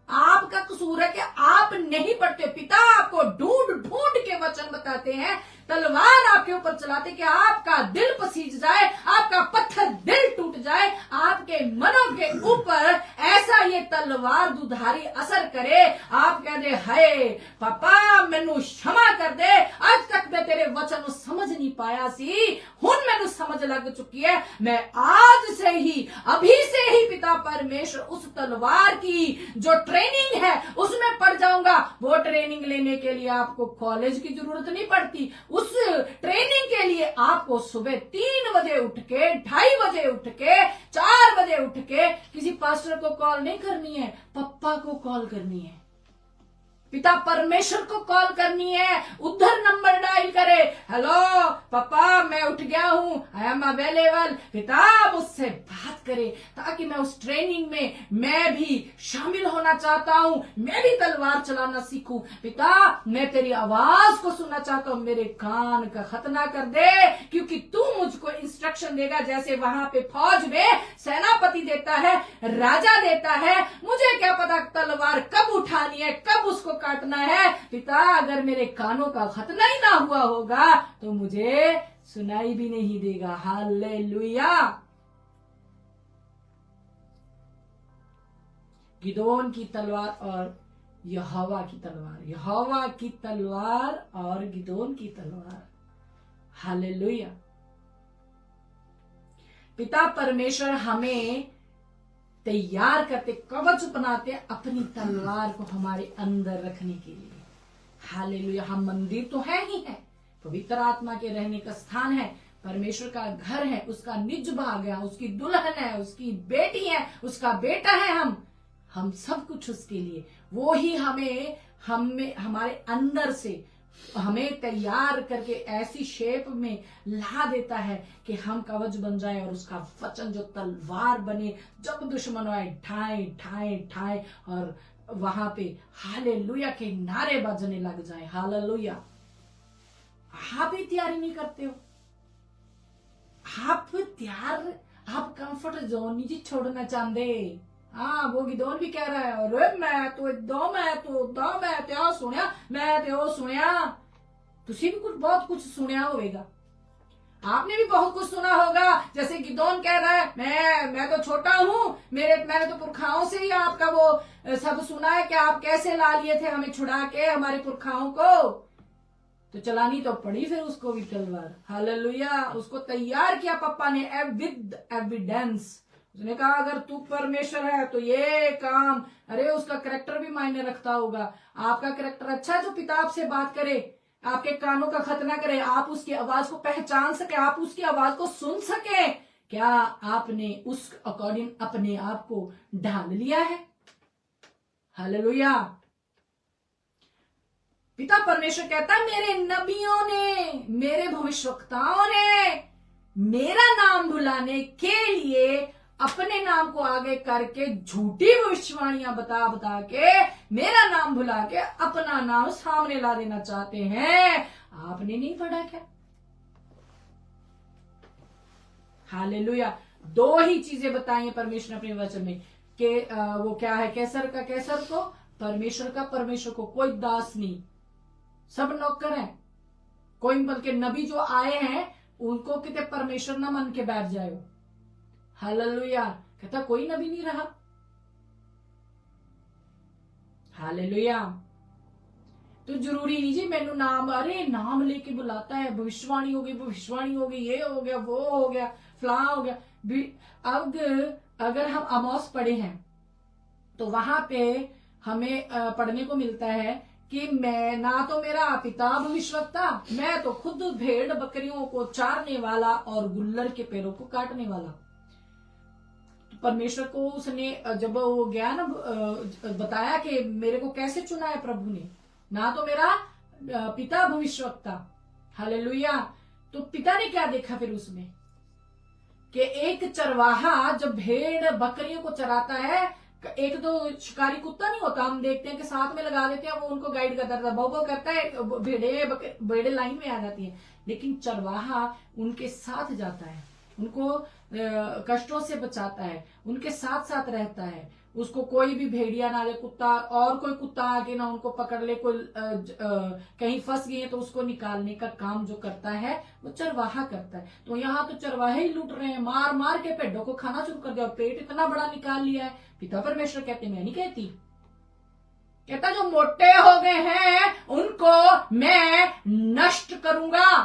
आपका कसूर है कि आप नहीं पढ़ते। पिता आपको ढूंढ ढूंढ के वचन बताते हैं, तलवार आपके ऊपर चलाते कि आपका दिल पसीज जाए, आपका पत्थर दिल टूट जाए, आपके मनों के ऊपर ऐसा ये तलवार दुधारी असर करे, आप कह दे हाय पापा मैनू क्षमा कर दे, आज तक मैं तेरे वचन को समझ नहीं पाया सी, हुन मैनू समझ लग चुकी है, मैं आज से ही, अभी से ही पिता परमेश्वर उस तलवार की जो ट्रेनिंग है उसमें पढ़ जाऊंगा। वो ट्रेनिंग लेने के लिए आपको कॉलेज की जरूरत नहीं पड़ती। उस ट्रेनिंग के लिए आपको सुबह 3 बजे उठ के, 2:30 बजे उठ के, 4 बजे उठ के किसी पास्टर को कॉल नहीं करनी है, पप्पा को कॉल करनी है, पिता परमेश्वर को कॉल करनी है। उधर नंबर डायल करे, हेलो पापा मैं उठ गया हूं, आई एम अवेलेबल, पिता मुझसे बात करे, ताकि मैं उस ट्रेनिंग में मैं भी शामिल होना चाहता हूं, मैं भी तलवार चलाना सीखूं। पिता मैं तेरी आवाज को सुनना चाहता हूं, मेरे कान का खतना कर दे, क्योंकि तू मुझको इंस्ट्रक्शन देगा, जैसे वहां पे फौज में सेनापति देता है, राजा देता है, मुझे क्या पता तलवार कब उठानी है, कब उसको काटना है। पिता अगर मेरे कानों का खतना ही ना हुआ होगा तो मुझे सुनाई भी नहीं देगा। हालेलुया। गिदोन की तलवार और यहोवा की तलवार, यहोवा की तलवार और गिदोन की तलवार। हालेलुया। पिता परमेश्वर हमें तैयार करते, कवच बनाते अपनी तलवार को हमारे अंदर रखने के लिए। हालेलुया। हम मंदिर तो है ही है, पवित्र आत्मा के रहने का स्थान है, परमेश्वर का घर है, उसका निज भाग है, उसकी दुल्हन है, उसकी बेटी है, उसका बेटा है। हम सब कुछ उसके लिए। वो ही हमें हमारे अंदर से हमें तैयार करके ऐसी शेप में ला देता है कि हम कवच बन जाए और उसका वचन जो तलवार बने, जब दुश्मन आए ठाए ठाए ठाए और वहां पे हालेलुया के नारे बजने लग जाए। हालेलुया। आप ही तैयारी नहीं करते हो, आप कंफर्ट जोन नहीं छोड़ना चाहते। हाँ वो गिदोन भी कह रहा है, अरे मैं तो त्या सुनिया, मैं तो सुनिया। तुसी भी बहुत कुछ सुनिया होगा, आपने भी बहुत कुछ सुना होगा। जैसे गिदोन कह रहा है मैं तो छोटा हूं, मैंने तो पुरखाओं से ही आपका वो सब सुना है कि आप कैसे ला लिए थे हमें छुड़ा के, हमारे पुरखाओं को। तो चलानी तो पड़ी फिर उसको भी तलवार। हालेलुया। उसको तैयार किया पापा ने विद एविडेंस। उसने कहा अगर तू परमेश्वर है तो ये काम, अरे उसका करेक्टर भी मायने रखता होगा। आपका करेक्टर अच्छा है जो पिता आपसे बात करे, आपके कानों का खतना करे, आप उसकी आवाज को पहचान सके, आप उसकी आवाज को सुन सके। क्या आपने उस अकॉर्डिंग अपने आप को ढाल लिया है? हालेलुया। पिता परमेश्वर कहता है मेरे नबियों ने, मेरे भविष्यवक्ताओं ने मेरा नाम भुलाने के लिए अपने नाम को आगे करके झूठी भविष्यवाणियां बता के मेरा नाम भुला के अपना नाम सामने ला देना चाहते हैं। आपने नहीं पढ़ा क्या? हालेलुया। 2 ही चीजें बताई हैं परमेश्वर ने अपने वचन में कि वो क्या है, कैसर का कैसर को, परमेश्वर का परमेश्वर को। कोई दास नहीं, सब नौकर हैं। कोई बल्कि नबी जो आए हैं उनको कितने परमेश्वर ना मन के बैठ जाए। हालेलुया। कहता कोई नबी नहीं रहा। हालेलुया। तो जरूरी नहीं जी मैनू नाम, अरे नाम लेके बुलाता है, भविष्यवाणी हो गई, ये हो गया, वो हो गया, फलां हो गया। अगर हम आमोस पढ़े हैं तो वहां पे हमें पढ़ने को मिलता है कि मैं ना तो मेरा पिता भविष्यवक्ता, मैं तो खुद भेड़ बकरियों को चारने वाला और गुल्लर के पैरों को काटने वाला। तो परमेश्वर को उसने जब वो गया ना बताया कि मेरे को कैसे चुना है प्रभु ने, ना तो मेरा पिता भविष्यवक्ता, हालेलुया। तो पिता ने क्या देखा फिर उसमें कि एक चरवाहा जब भेड़ बकरियों को चराता है, एक तो शिकारी कुत्ता नहीं होता, हम देखते हैं कि साथ में लगा देते हैं, वो उनको गाइड करता रहता है, भौ भौ करता है, भेड़े लाइन में आ जाती है। लेकिन चरवाहा उनके साथ जाता है, उनको कष्टों से बचाता है, उनके साथ साथ रहता है। उसको कोई भी भेड़िया ना ले, कुत्ता और कोई कुत्ता आके ना उनको पकड़ ले, कोई कहीं फंस गई है तो उसको निकालने का काम जो करता है वो चरवाहा करता है। तो यहाँ तो चरवाहे ही लूट रहे हैं, मार मार के पेड़ों को खाना शुरू कर दिया, पेट इतना बड़ा निकाल लिया है। पिता परमेश्वर कहते मैं नहीं कहती, कहता जो मोटे हो गए हैं उनको मैं नष्ट करूंगा।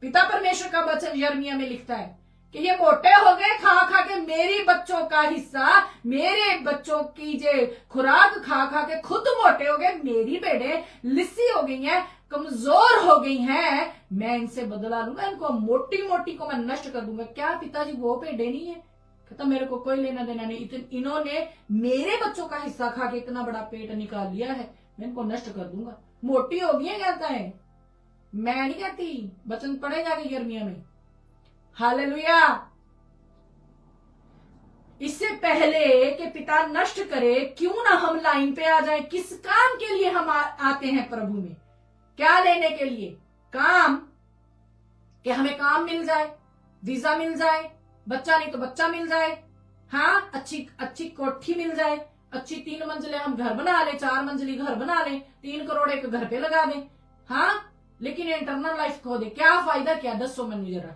पिता परमेश्वर का वचन यिर्मयाह में लिखता है कि ये मोटे हो गए खा खा के, मेरी बच्चों का हिस्सा, मेरे बच्चों की जो खुराक खा खा के खुद मोटे हो गए, मेरी भेड़ें लिस्सी हो गई हैं, कमजोर हो गई हैं, मैं इनसे बदला लूंगा, इनको मोटी मोटी को मैं नष्ट कर दूंगा। क्या पिताजी वो भेड़ें नहीं है? कहता मेरे को कोई लेना देना नहीं, इन्होंने मेरे बच्चों का हिस्सा खा के इतना बड़ा पेट निकाल लिया है, मैं इनको नष्ट कर दूंगा। मोटी हो गई है कहता है, मैं नहीं कहती, वचन पढ़े जाके यिर्मयाह में, हालेलुया। इससे पहले कि पिता नष्ट करे, क्यों ना हम लाइन पे आ जाए। किस काम के लिए हम आते हैं प्रभु में? क्या लेने के लिए? काम, कि हमें काम मिल जाए, वीजा मिल जाए, बच्चा नहीं तो बच्चा मिल जाए, हाँ अच्छी कोठी मिल जाए, अच्छी 3 मंजिलें हम घर बना ले, 4 मंजिली घर बना ले, 3 करोड़ एक घर पे लगा दे, हाँ, लेकिन इंटरनल लाइफ खो दे, क्या फायदा? क्या दसो मैनू जरा।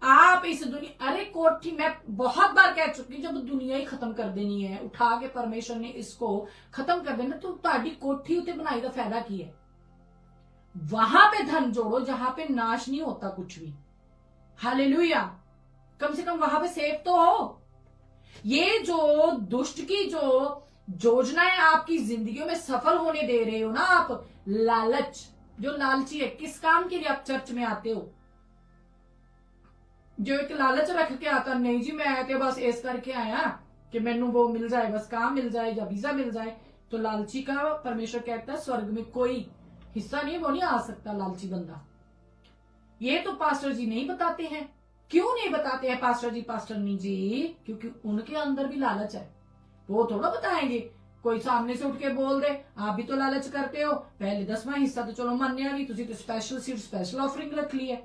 आप इस दुनिया, अरे कोठी मैं बहुत बार कह चुकी, जब दुनिया ही खत्म कर देनी है, उठा के परमेश्वर ने इसको खत्म कर देना, तो ताड़ी कोठी उते बनाई का फायदा की है? वहां पे धन जोड़ो जहां पे नाश नहीं होता कुछ भी, हालेलुया। कम से कम वहां पे सेफ तो हो। ये जो दुष्ट की जो योजनाएं आपकी जिंदगी में सफल होने दे रहे हो ना आप, लालच, जो लालची है, किस काम के लिए आप चर्च में आते हो? जो एक लालच रख के आता, नहीं जी मैं तो बस इस करके आया कि मैनू वो मिल जाए, बस काम मिल जाए या वीजा मिल जाए, तो लालची का परमेश्वर कहता है स्वर्ग में कोई हिस्सा नहीं, वो नहीं आ सकता लालची बंदा। ये तो पास्टर जी नहीं बताते हैं। क्यों नहीं बताते हैं पास्टर जी, पास्टरनी जी? क्योंकि उनके अंदर भी लालच है, वो थोड़ा बताएंगे। कोई सामने से उठ के बोल दे आप भी तो लालच करते हो, पहले 10वां हिस्सा तो चलो मान्या भी, तुझे तो स्पेशल सीट स्पेशल ऑफरिंग रख ली है।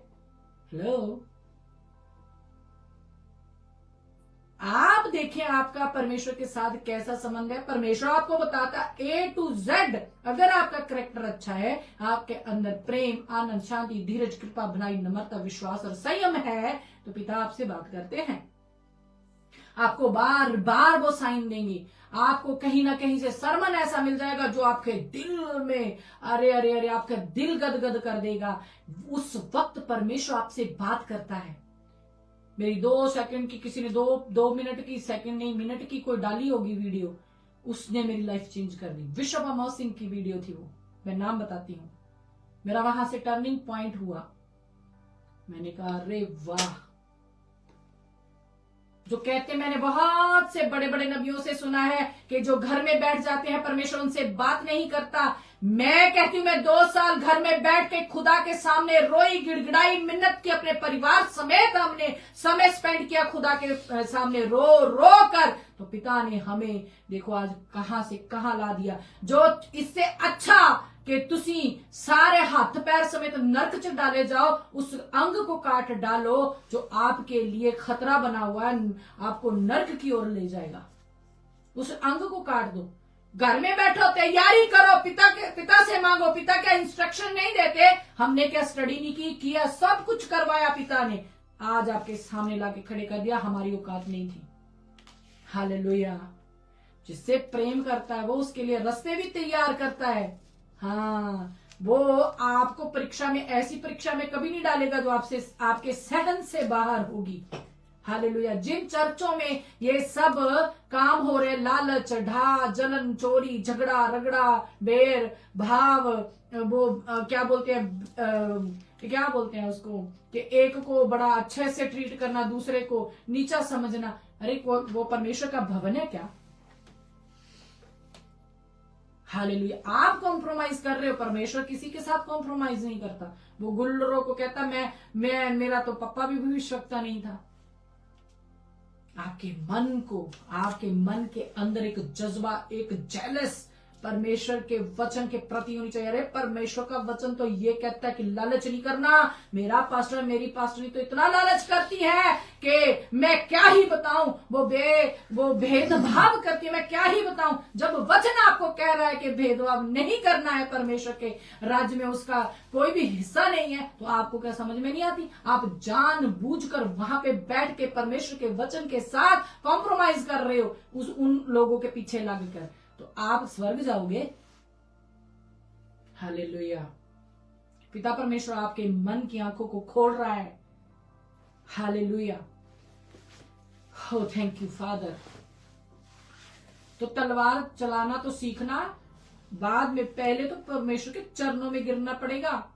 हेलो, आप देखें आपका परमेश्वर के साथ कैसा संबंध है। परमेश्वर आपको बताता A to Z, अगर आपका करेक्टर अच्छा है, आपके अंदर प्रेम, आनंद, शांति, धीरज, कृपा, भलाई, नम्रता, विश्वास और संयम है, तो पिता आपसे बात करते हैं, आपको बार बार वो साइन देंगे। आपको कहीं ना कहीं से सरमन ऐसा मिल जाएगा जो आपके दिल में अरे अरे अरे आपका दिल गदगद कर देगा। उस वक्त परमेश्वर आपसे बात करता है। मेरी 2 सेकंड की, किसी ने 2 मिनट की, सेकंड नहीं मिनट की कोई डाली होगी वीडियो, उसने मेरी लाइफ चेंज कर दी। विश्व अमर सिंह की वीडियो थी वो, मैं नाम बताती हूँ। मेरा वहां से टर्निंग पॉइंट हुआ। मैंने कहा अरे वाह, जो कहते, मैंने बहुत से बड़े बड़े नबियों से सुना है कि जो घर में बैठ जाते हैं परमेश्वर उनसे बात नहीं करता। मैं कहती हूँ, मैं 2 साल घर में बैठ के खुदा के सामने रोई, गिड़गिड़ाई, मिन्नत की, अपने परिवार समेत हमने समय स्पेंड किया खुदा के सामने रो रो कर। तो पिता ने हमें देखो आज कहां से कहां ला दिया। जो इससे अच्छा कि तुसी सारे हाथ पैर समेत नरक च डाले जाओ, उस अंग को काट डालो जो आपके लिए खतरा बना हुआ है, आपको नरक की ओर ले जाएगा। उस अंग को काट दो। घर में बैठो, तैयारी करो, पिता से मांगो। पिता क्या इंस्ट्रक्शन नहीं देते? हमने क्या स्टडी नहीं की? किया, सब कुछ करवाया पिता ने, आज आपके सामने लाके खड़े कर दिया। हमारी औकात नहीं थी। हालेलुया। जिससे प्रेम करता है वो उसके लिए रास्ते भी तैयार करता है। हाँ, वो आपको परीक्षा में, ऐसी परीक्षा में कभी नहीं डालेगा जो आपके सहन से बाहर होगी। हालेलुया। जिन चर्चों में ये सब काम हो रहे, लालच, ढा, जलन, चोरी, झगड़ा, रगड़ा, बैर भाव, वो क्या बोलते हैं उसको, कि एक को बड़ा अच्छे से ट्रीट करना, दूसरे को नीचा समझना। अरे वो परमेश्वर का भवन है क्या? हालेलुया। आप कॉम्प्रोमाइज कर रहे हो, परमेश्वर किसी के साथ कॉम्प्रोमाइज नहीं करता। वो गुल्लरों को कहता मैं मेरा तो पप्पा भी भविष्यवक्ता नहीं था। आपके मन के अंदर एक जज्बा, एक जेलस परमेश्वर के वचन के प्रति होनी चाहिए। अरे परमेश्वर का वचन तो ये कहता है कि लालच नहीं करना। मेरा पास्टर, मेरी पास्टरी तो इतना लालच करती है कि मैं क्या ही बताऊं, वो भेदभाव करती है, मैं क्या ही बताऊं। जब वचन आपको कह रहा है कि भेदभाव नहीं करना है, परमेश्वर के राज्य में उसका कोई भी हिस्सा नहीं है, तो आपको क्या समझ में नहीं आती? आप जानबूझकर वहां पे बैठ के परमेश्वर के वचन के साथ कॉम्प्रोमाइज कर रहे हो, उन लोगों के पीछे लगकर, तो आप स्वर्ग जाओगे। हालेलुया। पिता परमेश्वर आपके मन की आंखों को खोल रहा है। हालेलुया। हो थैंक यू फादर। तो तलवार चलाना तो सीखना बाद में, पहले तो परमेश्वर के चरणों में गिरना पड़ेगा,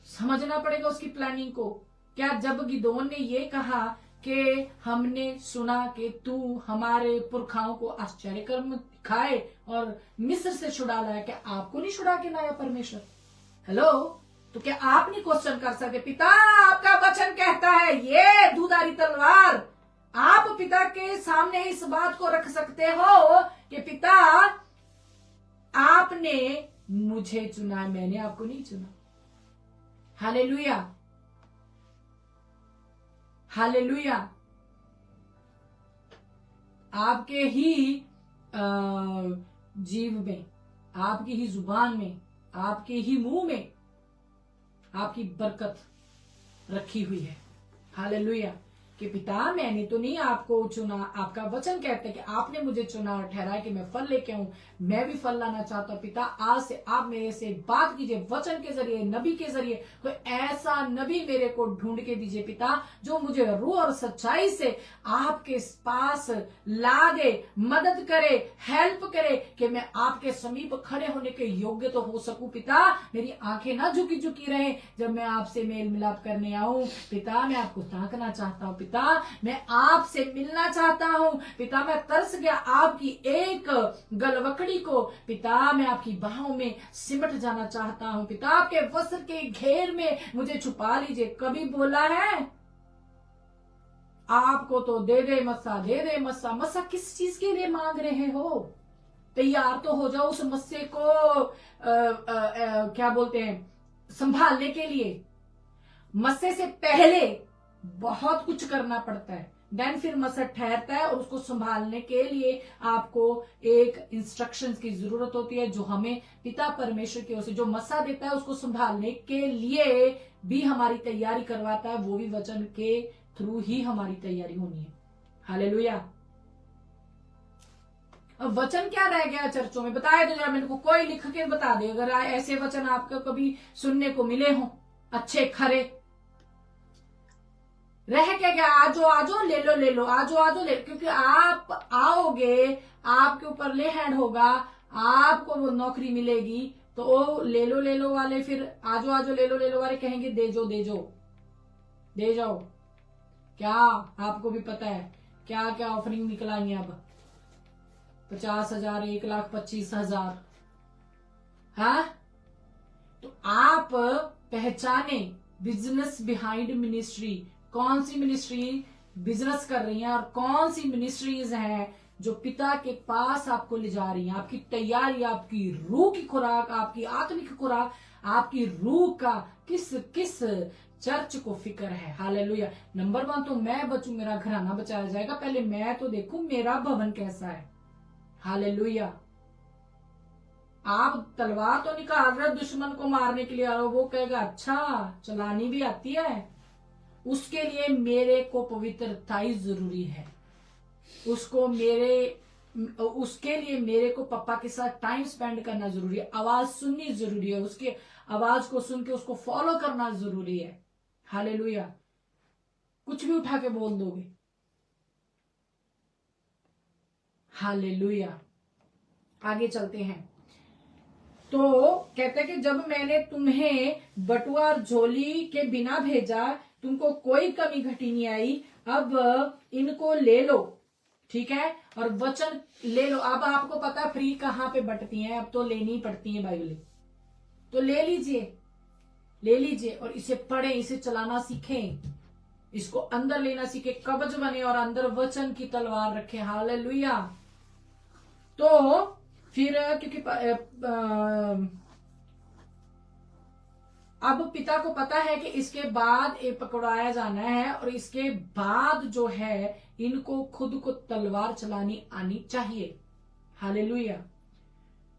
समझना पड़ेगा उसकी प्लानिंग को। क्या जब गिदोन ने ये कहा कि हमने सुना कि तू हमारे पुरखाओं को आश्चर्य कर्म दिखाए और मिस्र से छुड़ा लाया, क्या आपको नहीं छुड़ा के लाया परमेश्वर? हेलो, तो क्या आप नहीं क्वेश्चन कर सकते? पिता आपका वचन कहता है ये दुधारी तलवार, आप पिता के सामने इस बात को रख सकते हो कि पिता आपने मुझे चुना, मैंने आपको नहीं चुना। Hallelujah, hallelujah. आपके ही जीव में, आपकी ही जुबान में, आपके ही मुंह में आपकी बरकत रखी हुई है। हालेलुया। कि पिता मैंने तो नहीं आपको चुना, आपका वचन कहता है कि आपने मुझे चुना और ठहराया कि मैं फल लेके आऊं, मैं भी फल लाना चाहता हूं। पिता आज से आप मेरे से बात कीजिए, वचन के जरिए, नबी के जरिए। कोई ऐसा नबी मेरे को ढूंढ के दीजिए पिता, जो मुझे रूह और सच्चाई से आपके पास ला दे, मदद करे, हेल्प करे कि मैं आपके समीप खड़े होने के योग्य तो हो सकूं। पिता मेरी आंखें ना झुकी झुकी रहे जब मैं आपसे मेल मिलाप करने आऊं। पिता मैं आपको ताकना चाहता हूं। पिता मैं आपसे मिलना चाहता हूं। पिता मैं तरस गया आपकी एक गलवकड़ी को। पिता मैं आपकी बाहों में सिमट जाना चाहता हूं। पिता आपके वस्त्र के घेर में मुझे छुपा लीजिए। कभी बोला है आपको तो दे दे मस्सा, दे दे मस्सा। मस्सा किस चीज के लिए मांग रहे हो? तैयार तो हो जाओ उस मस्से को क्या बोलते हैं, संभालने के लिए। मस्से से पहले बहुत कुछ करना पड़ता है, देन फिर मस्सा ठहरता है, और उसको संभालने के लिए आपको एक इंस्ट्रक्शंस की जरूरत होती है, जो हमें पिता परमेश्वर की ओर से जो मस्सा देता है उसको संभालने के लिए भी हमारी तैयारी करवाता है। वो भी वचन के थ्रू ही हमारी तैयारी होनी है। हालेलुया। अब वचन क्या रह गया चर्चों में? बताया तो जरा मेरे को, कोई लिख के बता दे अगर ऐसे वचन आपको कभी सुनने को मिले हो, अच्छे खरे। रह क्या गया? आजो आजो ले लो ले लो, आजो आजो ले लो। क्योंकि आप आओगे, आपके ऊपर ले हैंड होगा, आपको वो नौकरी मिलेगी, तो ले लो वाले फिर आजो आजो ले लो वाले कहेंगे दे जो दे जो दे जाओ। क्या आपको भी पता है क्या क्या ऑफरिंग निकलाएंगे अब? 50,000, 1,25,000। हाँ, तो आप पहचाने बिजनेस बिहाइंड मिनिस्ट्री, कौन सी मिनिस्ट्री बिजनेस कर रही है और कौन सी मिनिस्ट्रीज हैं जो पिता के पास आपको ले जा रही हैं। आपकी तैयारी, आपकी रूह की खुराक, आपकी आत्मिक खुराक, आपकी रूह का किस किस चर्च को फिक्र है। हालेलुया। नंबर 1 तो मैं बचूं, मेरा घराना बचाया जाएगा। पहले मैं तो देखूं मेरा भवन कैसा है। हालेलुया। आप तलवार तो निकाल रहे दुश्मन को मारने के लिए, और वो कहेगा अच्छा चलानी भी आती है। उसके लिए मेरे को पवित्रता ही जरूरी है। उसके लिए मेरे को पापा के साथ टाइम स्पेंड करना जरूरी है, आवाज सुननी जरूरी है, उसके आवाज को सुन के उसको फॉलो करना जरूरी है। हालेलुया। कुछ भी उठा के बोल दोगे, हालेलुया। आगे चलते हैं। तो कहते हैं कि जब मैंने तुम्हें बटुआ और झोली के बिना भेजा, तुमको कोई कमी घटी नहीं आई। अब इनको ले लो, ठीक है, और वचन ले लो। अब आपको पता फ्री कहाँ पे बटती हैं, अब तो लेनी ही पड़ती है बाइबल, तो ले लीजिए, ले लीजिए और इसे पढ़ें, इसे चलाना सीखें, इसको अंदर लेना सीखे, कवच बने और अंदर वचन की तलवार रखे। हालेलुया। तो फिर क्योंकि अब पिता को पता है कि इसके बाद ये पकड़ाया जाना है और इसके बाद जो है इनको खुद को तलवार चलानी आनी चाहिए। हालेलुया।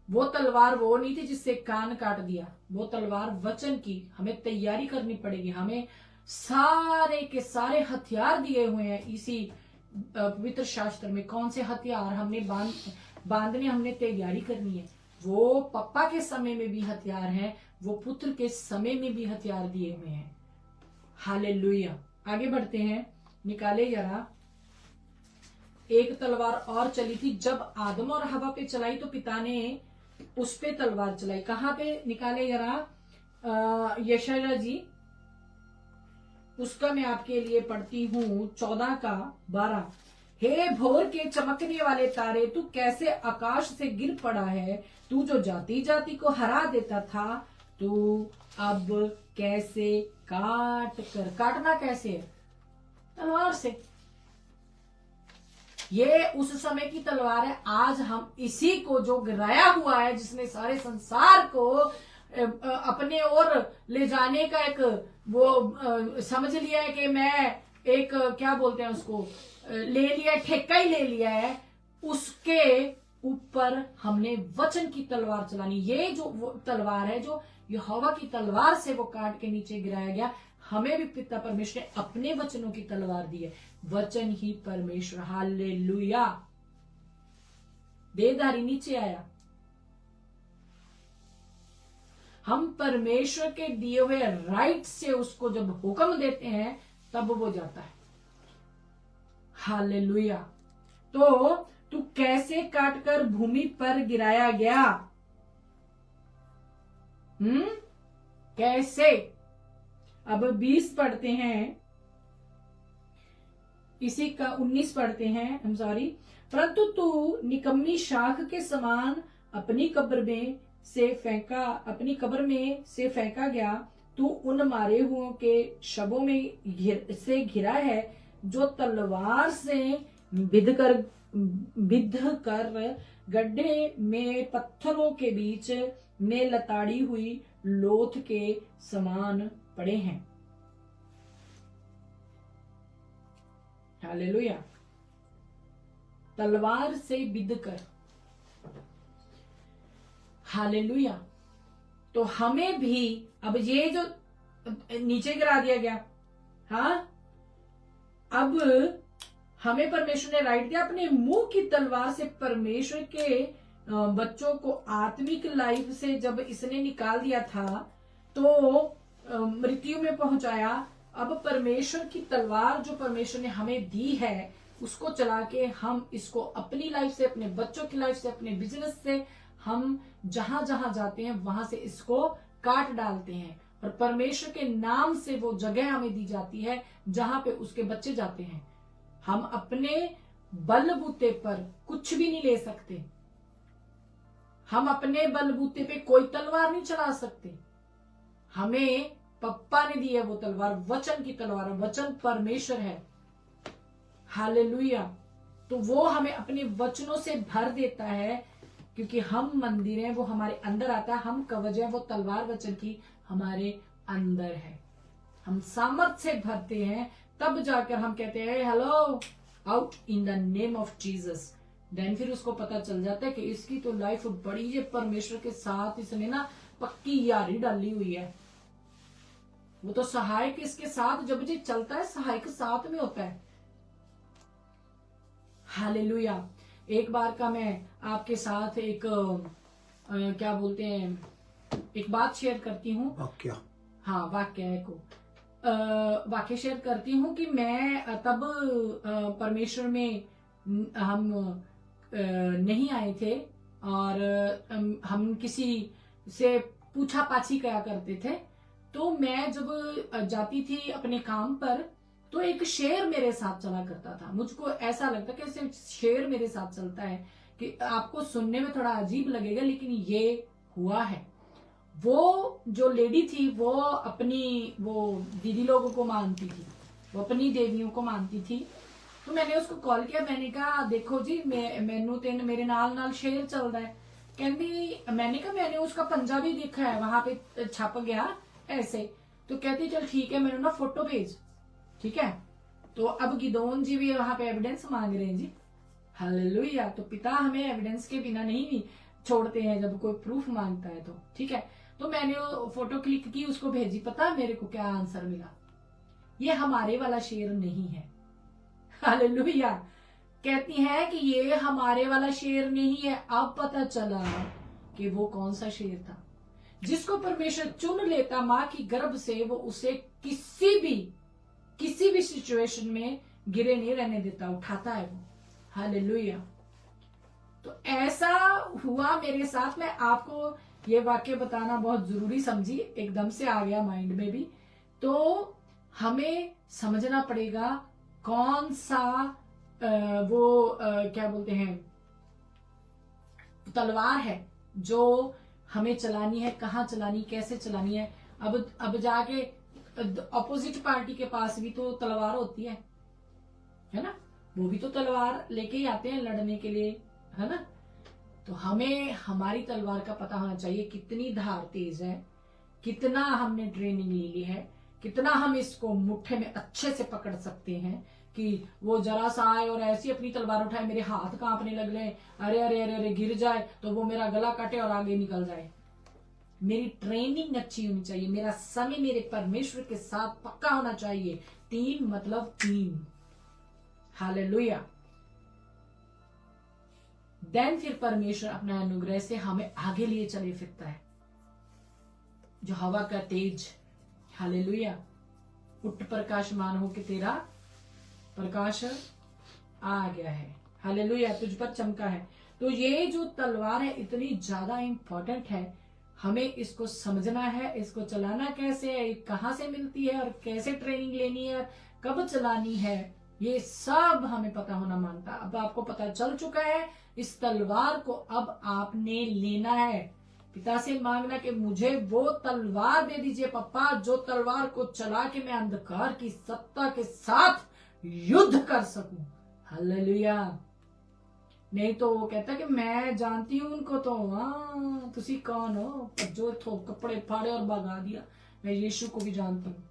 वो तलवार वो नहीं थी जिससे कान काट दिया, वो तलवार वचन की। हमें तैयारी करनी पड़ेगी, हमें सारे के सारे हथियार दिए हुए हैं इसी पवित्र शास्त्र में। कौन से हथियार हमने बांधने, हमने तैयारी करनी है। वो पप्पा के समय में भी हथियार हैं, वो पुत्र के समय में भी हथियार दिए हुए हैं। हालेलुया। आगे बढ़ते हैं, निकाले जरा। एक तलवार और चली थी, जब आदम और हवा पे चलाई तो पिता ने उस पे तलवार चलाई। कहां पे? निकाले जरा यशायाह जी, उसका मैं आपके लिए पढ़ती हूं 14 का 12। हे भोर के चमकने वाले तारे, तू कैसे आकाश से गिर पड़ा है। तू जो जाति जाति को हरा देता था, तू अब कैसे काटना कैसे है? तलवार से। ये उस समय की तलवार है। आज हम इसी को जो गिराया हुआ है, जिसने सारे संसार को अपने ओर ले जाने का एक वो समझ लिया है कि मैं एक क्या बोलते हैं उसको, ले लिया, ठेका ही ले लिया है, उसके ऊपर हमने वचन की तलवार चलानी। ये जो वो तलवार है जो यहोवा की तलवार से वो काट के नीचे गिराया गया, हमें भी पिता परमेश्वर ने अपने वचनों की तलवार दी है। वचन ही परमेश्वर। हालेलुया। देहधारी नीचे आया। हम परमेश्वर के दिए हुए राइट से उसको जब हुक्म देते हैं तब वो जाता है। हालेलुया। तो तू कैसे काटकर भूमि पर गिराया गया? कैसे? अब 20 पढ़ते हैं, इसी का 19 पढ़ते हैं। हम सॉरी। परंतु तू निकम्मी शाख के समान अपनी कब्र में से फेंका गया। तू उन मारे हुओं के शवों में से घिरा है, जो तलवार से बिध कर गड्ढे में पत्थरों के बीच में लताड़ी हुई लोथ के समान पड़े हैं। हालेलुया। तलवार से बिध कर। हालेलुया। तो हमें भी अब ये जो नीचे गिरा दिया गया, हाँ, अब हमें परमेश्वर ने राइट दिया अपने मुंह की तलवार से। परमेश्वर के बच्चों को आत्मिक लाइफ से जब इसने निकाल दिया था तो मृत्यु में पहुंचाया। अब परमेश्वर की तलवार जो परमेश्वर ने हमें दी है, उसको चला के हम इसको अपनी लाइफ से, अपने बच्चों की लाइफ से, अपने बिजनेस से, हम जहां जहां जाते हैं वहां से इसको काट डालते हैं। और परमेश्वर के नाम से वो जगह हमें दी जाती है जहां पे उसके बच्चे जाते हैं। हम अपने बलबूते पर कुछ भी नहीं ले सकते। हम अपने बलबूते पे कोई तलवार नहीं चला सकते। हमें पप्पा ने दी है वो तलवार, वचन की तलवार। वचन परमेश्वर है। हालेलुया। तो वो हमें अपने वचनों से भर देता है, क्योंकि हम मंदिर हैं, वो हमारे अंदर आता है। हम कवच है, वो तलवार वचन की हमारे अंदर है। हम सामर्थ से भरते हैं, तब जाकर हम कहते हैं hello, out in the name of Jesus. Then फिर उसको पता चल जाता है कि इसकी तो लाइफ बड़ी है, परमेश्वर के साथ इसने ना पक्की यारी डाली हुई है। वो तो सहायक इसके साथ जब ये चलता है, सहायक साथ में होता है। हालेलुया। एक बार का मैं आपके साथ एक क्या बोलते हैं, एक बात शेयर करती हूँ। वाक्य। हाँ, वाक्य को वाक्य शेयर करती हूँ कि मैं तब परमेश्वर में हम नहीं आए थे और हम किसी से पूछा पाछी क्या करते थे, तो मैं जब जाती थी अपने काम पर तो एक शेर मेरे साथ चला करता था। मुझको ऐसा लगता कि ऐसे शेर मेरे साथ चलता है कि आपको सुनने में थोड़ा अजीब लगेगा, लेकिन ये हुआ है। वो जो लेडी थी वो अपनी वो दीदी लोगों को मानती थी, वो अपनी देवियों को मानती थी। तो मैंने उसको कॉल किया, मैंने कहा देखो जी मैनू तेन मेरे नाल नाल शेर चल रहा है। कहती, मैंने कहा मैंने उसका पंजाबी देखा है, वहां पे छप गया ऐसे। तो कहती चल ठीक है, मैंने ना फोटो भेज। ठीक है, तो अब गिदोन जी भी वहां पे एविडेंस मांग रहे हैं जी। हालेलुया। तो पिता हमें एविडेंस के बिना नहीं छोड़ते हैं जब कोई प्रूफ मांगता है तो। ठीक है, तो मैंने वो फोटो क्लिक की, उसको भेजी। पता मेरे को क्या आंसर मिला? ये हमारे वाला शेर नहीं है। हालेलुया। कहती है कि ये हमारे वाला शेर नहीं है। अब पता चला कि वो कौन सा शेर था। जिसको परमेश्वर चुन लेता मां की गर्भ से, वो उसे किसी भी सिचुएशन में गिरे नहीं रहने देता, उठाता है वो। हालेलुया। तो ऐसा हुआ मेरे साथ। मैं आपको ये वाक्य बताना बहुत जरूरी समझी, एकदम से आ गया माइंड में भी। तो हमें समझना पड़ेगा कौन सा क्या बोलते हैं तलवार है जो हमें चलानी है, कहाँ चलानी, कैसे चलानी है। अब जाके अपोजिट पार्टी के पास भी तो तलवार होती है ना, वो भी तो तलवार लेके ही आते हैं लड़ने के लिए, है ना। तो हमें हमारी तलवार का पता होना चाहिए, कितनी धार तेज है, कितना हमने ट्रेनिंग ली है, कितना हम इसको मुट्ठे में अच्छे से पकड़ सकते हैं कि वो जरा सा आए और ऐसी अपनी तलवार उठाए, मेरे हाथ कांपने लग गए, अरे अरे अरे अरे गिर जाए तो वो मेरा गला काटे और आगे निकल जाए। मेरी ट्रेनिंग अच्छी होनी चाहिए, मेरा समय मेरे परमेश्वर के साथ पक्का होना चाहिए। 3 मतलब 3। हालेलुया। देन फिर परमेश्वर अपना अनुग्रह से हमें आगे लिए चले फिरता है। जो हवा का तेज, हालेलुया, उठ प्रकाशमान हो के तेरा प्रकाश आ गया है, हालेलुया, तुझ पर चमका है। तो ये जो तलवार है इतनी ज्यादा इंपॉर्टेंट है, हमें इसको समझना है, इसको चलाना कैसे है, कहाँ से मिलती है और कैसे ट्रेनिंग लेनी है, कब चलानी है, ये सब हमें पता होना मानता। अब आपको पता चल चुका है, इस तलवार को अब आपने लेना है। पिता से मांगना कि मुझे वो तलवार दे दीजिए पापा, जो तलवार को चला के मैं अंधकार की सत्ता के साथ युद्ध कर सकूं। हालेलुया। नहीं तो वो कहता कि मैं जानती हूं उनको, तो तुसी कौन हो जो कपड़े फाड़े और भगा दिया। मैं यीशु को भी जानती हूँ।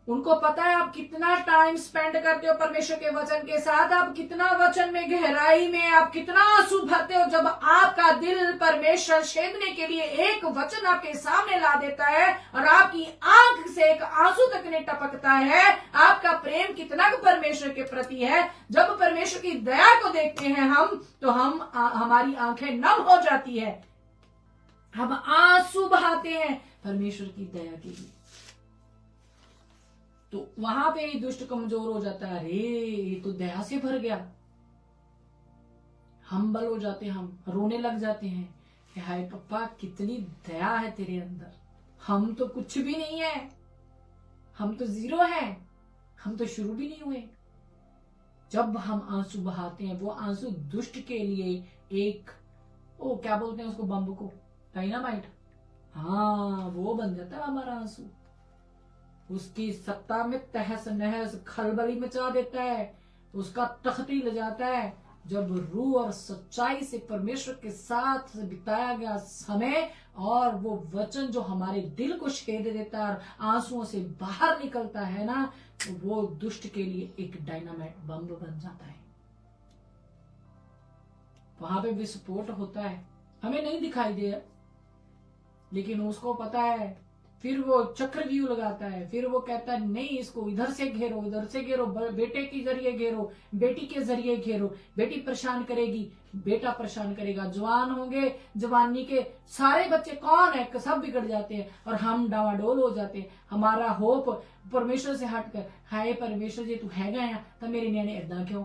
उनको पता है आप कितना टाइम स्पेंड करते हो परमेश्वर के वचन के साथ, आप कितना वचन में गहराई में आप कितना आंसू भरते हो जब आपका दिल परमेश्वर छेदने के लिए एक वचन आपके सामने ला देता है और आपकी आंख से एक आंसू तक नहीं टपकता है। आपका प्रेम कितना परमेश्वर के प्रति है। जब परमेश्वर की दया को देखते हैं हम, तो हमारी आंखें नम हो जाती है, हम आंसू बहाते हैं परमेश्वर की दया के लिए। तो वहां पे ही दुष्ट कमजोर हो जाता है, अरे ये तो दया से भर गया। हम्बल हो जाते हैं, हम रोने लग जाते हैं कि हाय पप्पा कितनी दया है तेरे अंदर, हम तो कुछ भी नहीं है, हम तो 0 हैं, हम तो शुरू भी नहीं हुए। जब हम आंसू बहाते हैं, वो आंसू दुष्ट के लिए एक क्या बोलते हैं उसको, बम को, डायनामाइट, हाँ वो बन जाता है हमारा आंसू। उसकी सत्ता में तहस नहस खलबली मचा देता है, उसका तख्ती ले जाता है। जब रूह और सच्चाई से परमेश्वर के साथ बिताया गया समय और वो वचन जो हमारे दिल को छेद देता है और आंसुओं से बाहर निकलता है ना, तो वो दुष्ट के लिए एक डायनामाइट बम बन जाता है। वहां पे विस्फोट होता है, हमें नहीं दिखाई दे, लेकिन उसको पता है। फिर वो चक्रव्यूह लगाता है, फिर वो कहता है नहीं इसको इधर से घेरो, इधर से घेरो, बेटे के जरिए घेरो, बेटी के जरिए घेरो, बेटी परेशान करेगी, बेटा परेशान करेगा, जवान होंगे, जवानी के सारे बच्चे कौन है, सब बिगड़ जाते हैं और हम डावाडोल हो जाते हैं। हमारा होप परमेश्वर से हटकर, हाय परमेश्वर जी तू है गया तो मेरे न्याणे ऐदा क्यों,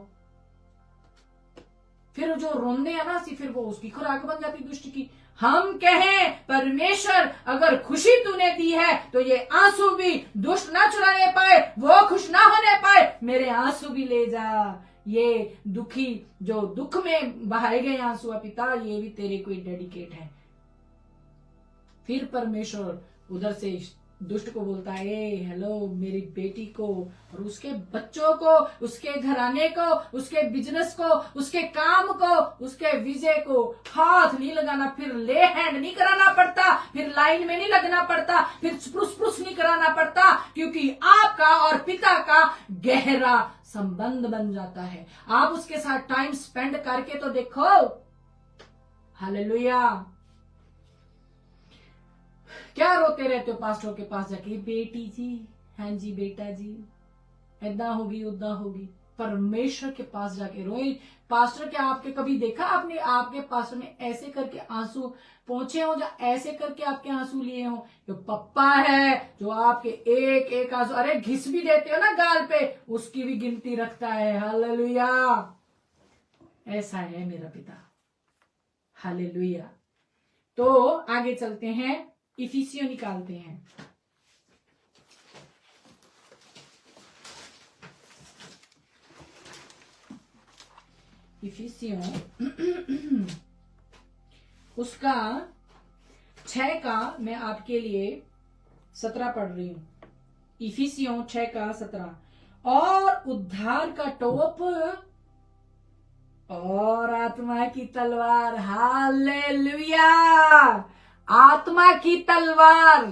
फिर जो रोंदे हैं ना फिर वो उसकी खुराक बन जाती दुष्ट की। हम कहें परमेश्वर अगर खुशी तूने दी है तो ये आंसू भी दुष्ट ना चुराने पाए, वो खुश ना होने पाए, मेरे आंसू भी ले जा। ये दुखी जो दुख में बहाए गए आंसू पिता, ये भी तेरे को डेडिकेट है। फिर परमेश्वर उधर से दुष्ट को बोलता है, हेलो मेरी बेटी को और उसके बच्चों को, उसके घराने को, उसके बिजनेस को, उसके काम को, उसके विजय को हाथ नहीं लगाना, फिर ले हैंड नहीं कराना पड़ता, फिर लाइन में नहीं लगना पड़ता, फिर स्प्रुस नहीं कराना पड़ता, क्योंकि आपका और पिता का गहरा संबंध बन जाता है। आप उसके साथ टाइम स्पेंड करके तो देखो। हालेलुया। क्या रोते रहते हो पास्टर के पास जाके, बेटी जी, हाँ जी बेटा जी, ऐदा होगी उदा होगी। परमेश्वर के पास जाके रोए। पास्टर क्या आपके कभी देखा आपने आपके पास्टर ने ऐसे करके आंसू पहुंचे हो, या ऐसे करके आपके आंसू लिए हो? जो पप्पा है जो आपके एक एक आंसू, अरे घिस भी देते हो ना गाल पे, उसकी भी गिनती रखता है। हालेलुया। ऐसा है मेरा पिता। हालेलुया। तो आगे चलते हैं, इफिसियों निकालते हैं। इफिसियों उसका 6 का मैं आपके लिए 17 पढ़ रही हूं। इफिसियों 6 का 17। और उद्धार का टोप और आत्मा की तलवार। हालेलुया। आत्मा की तलवार।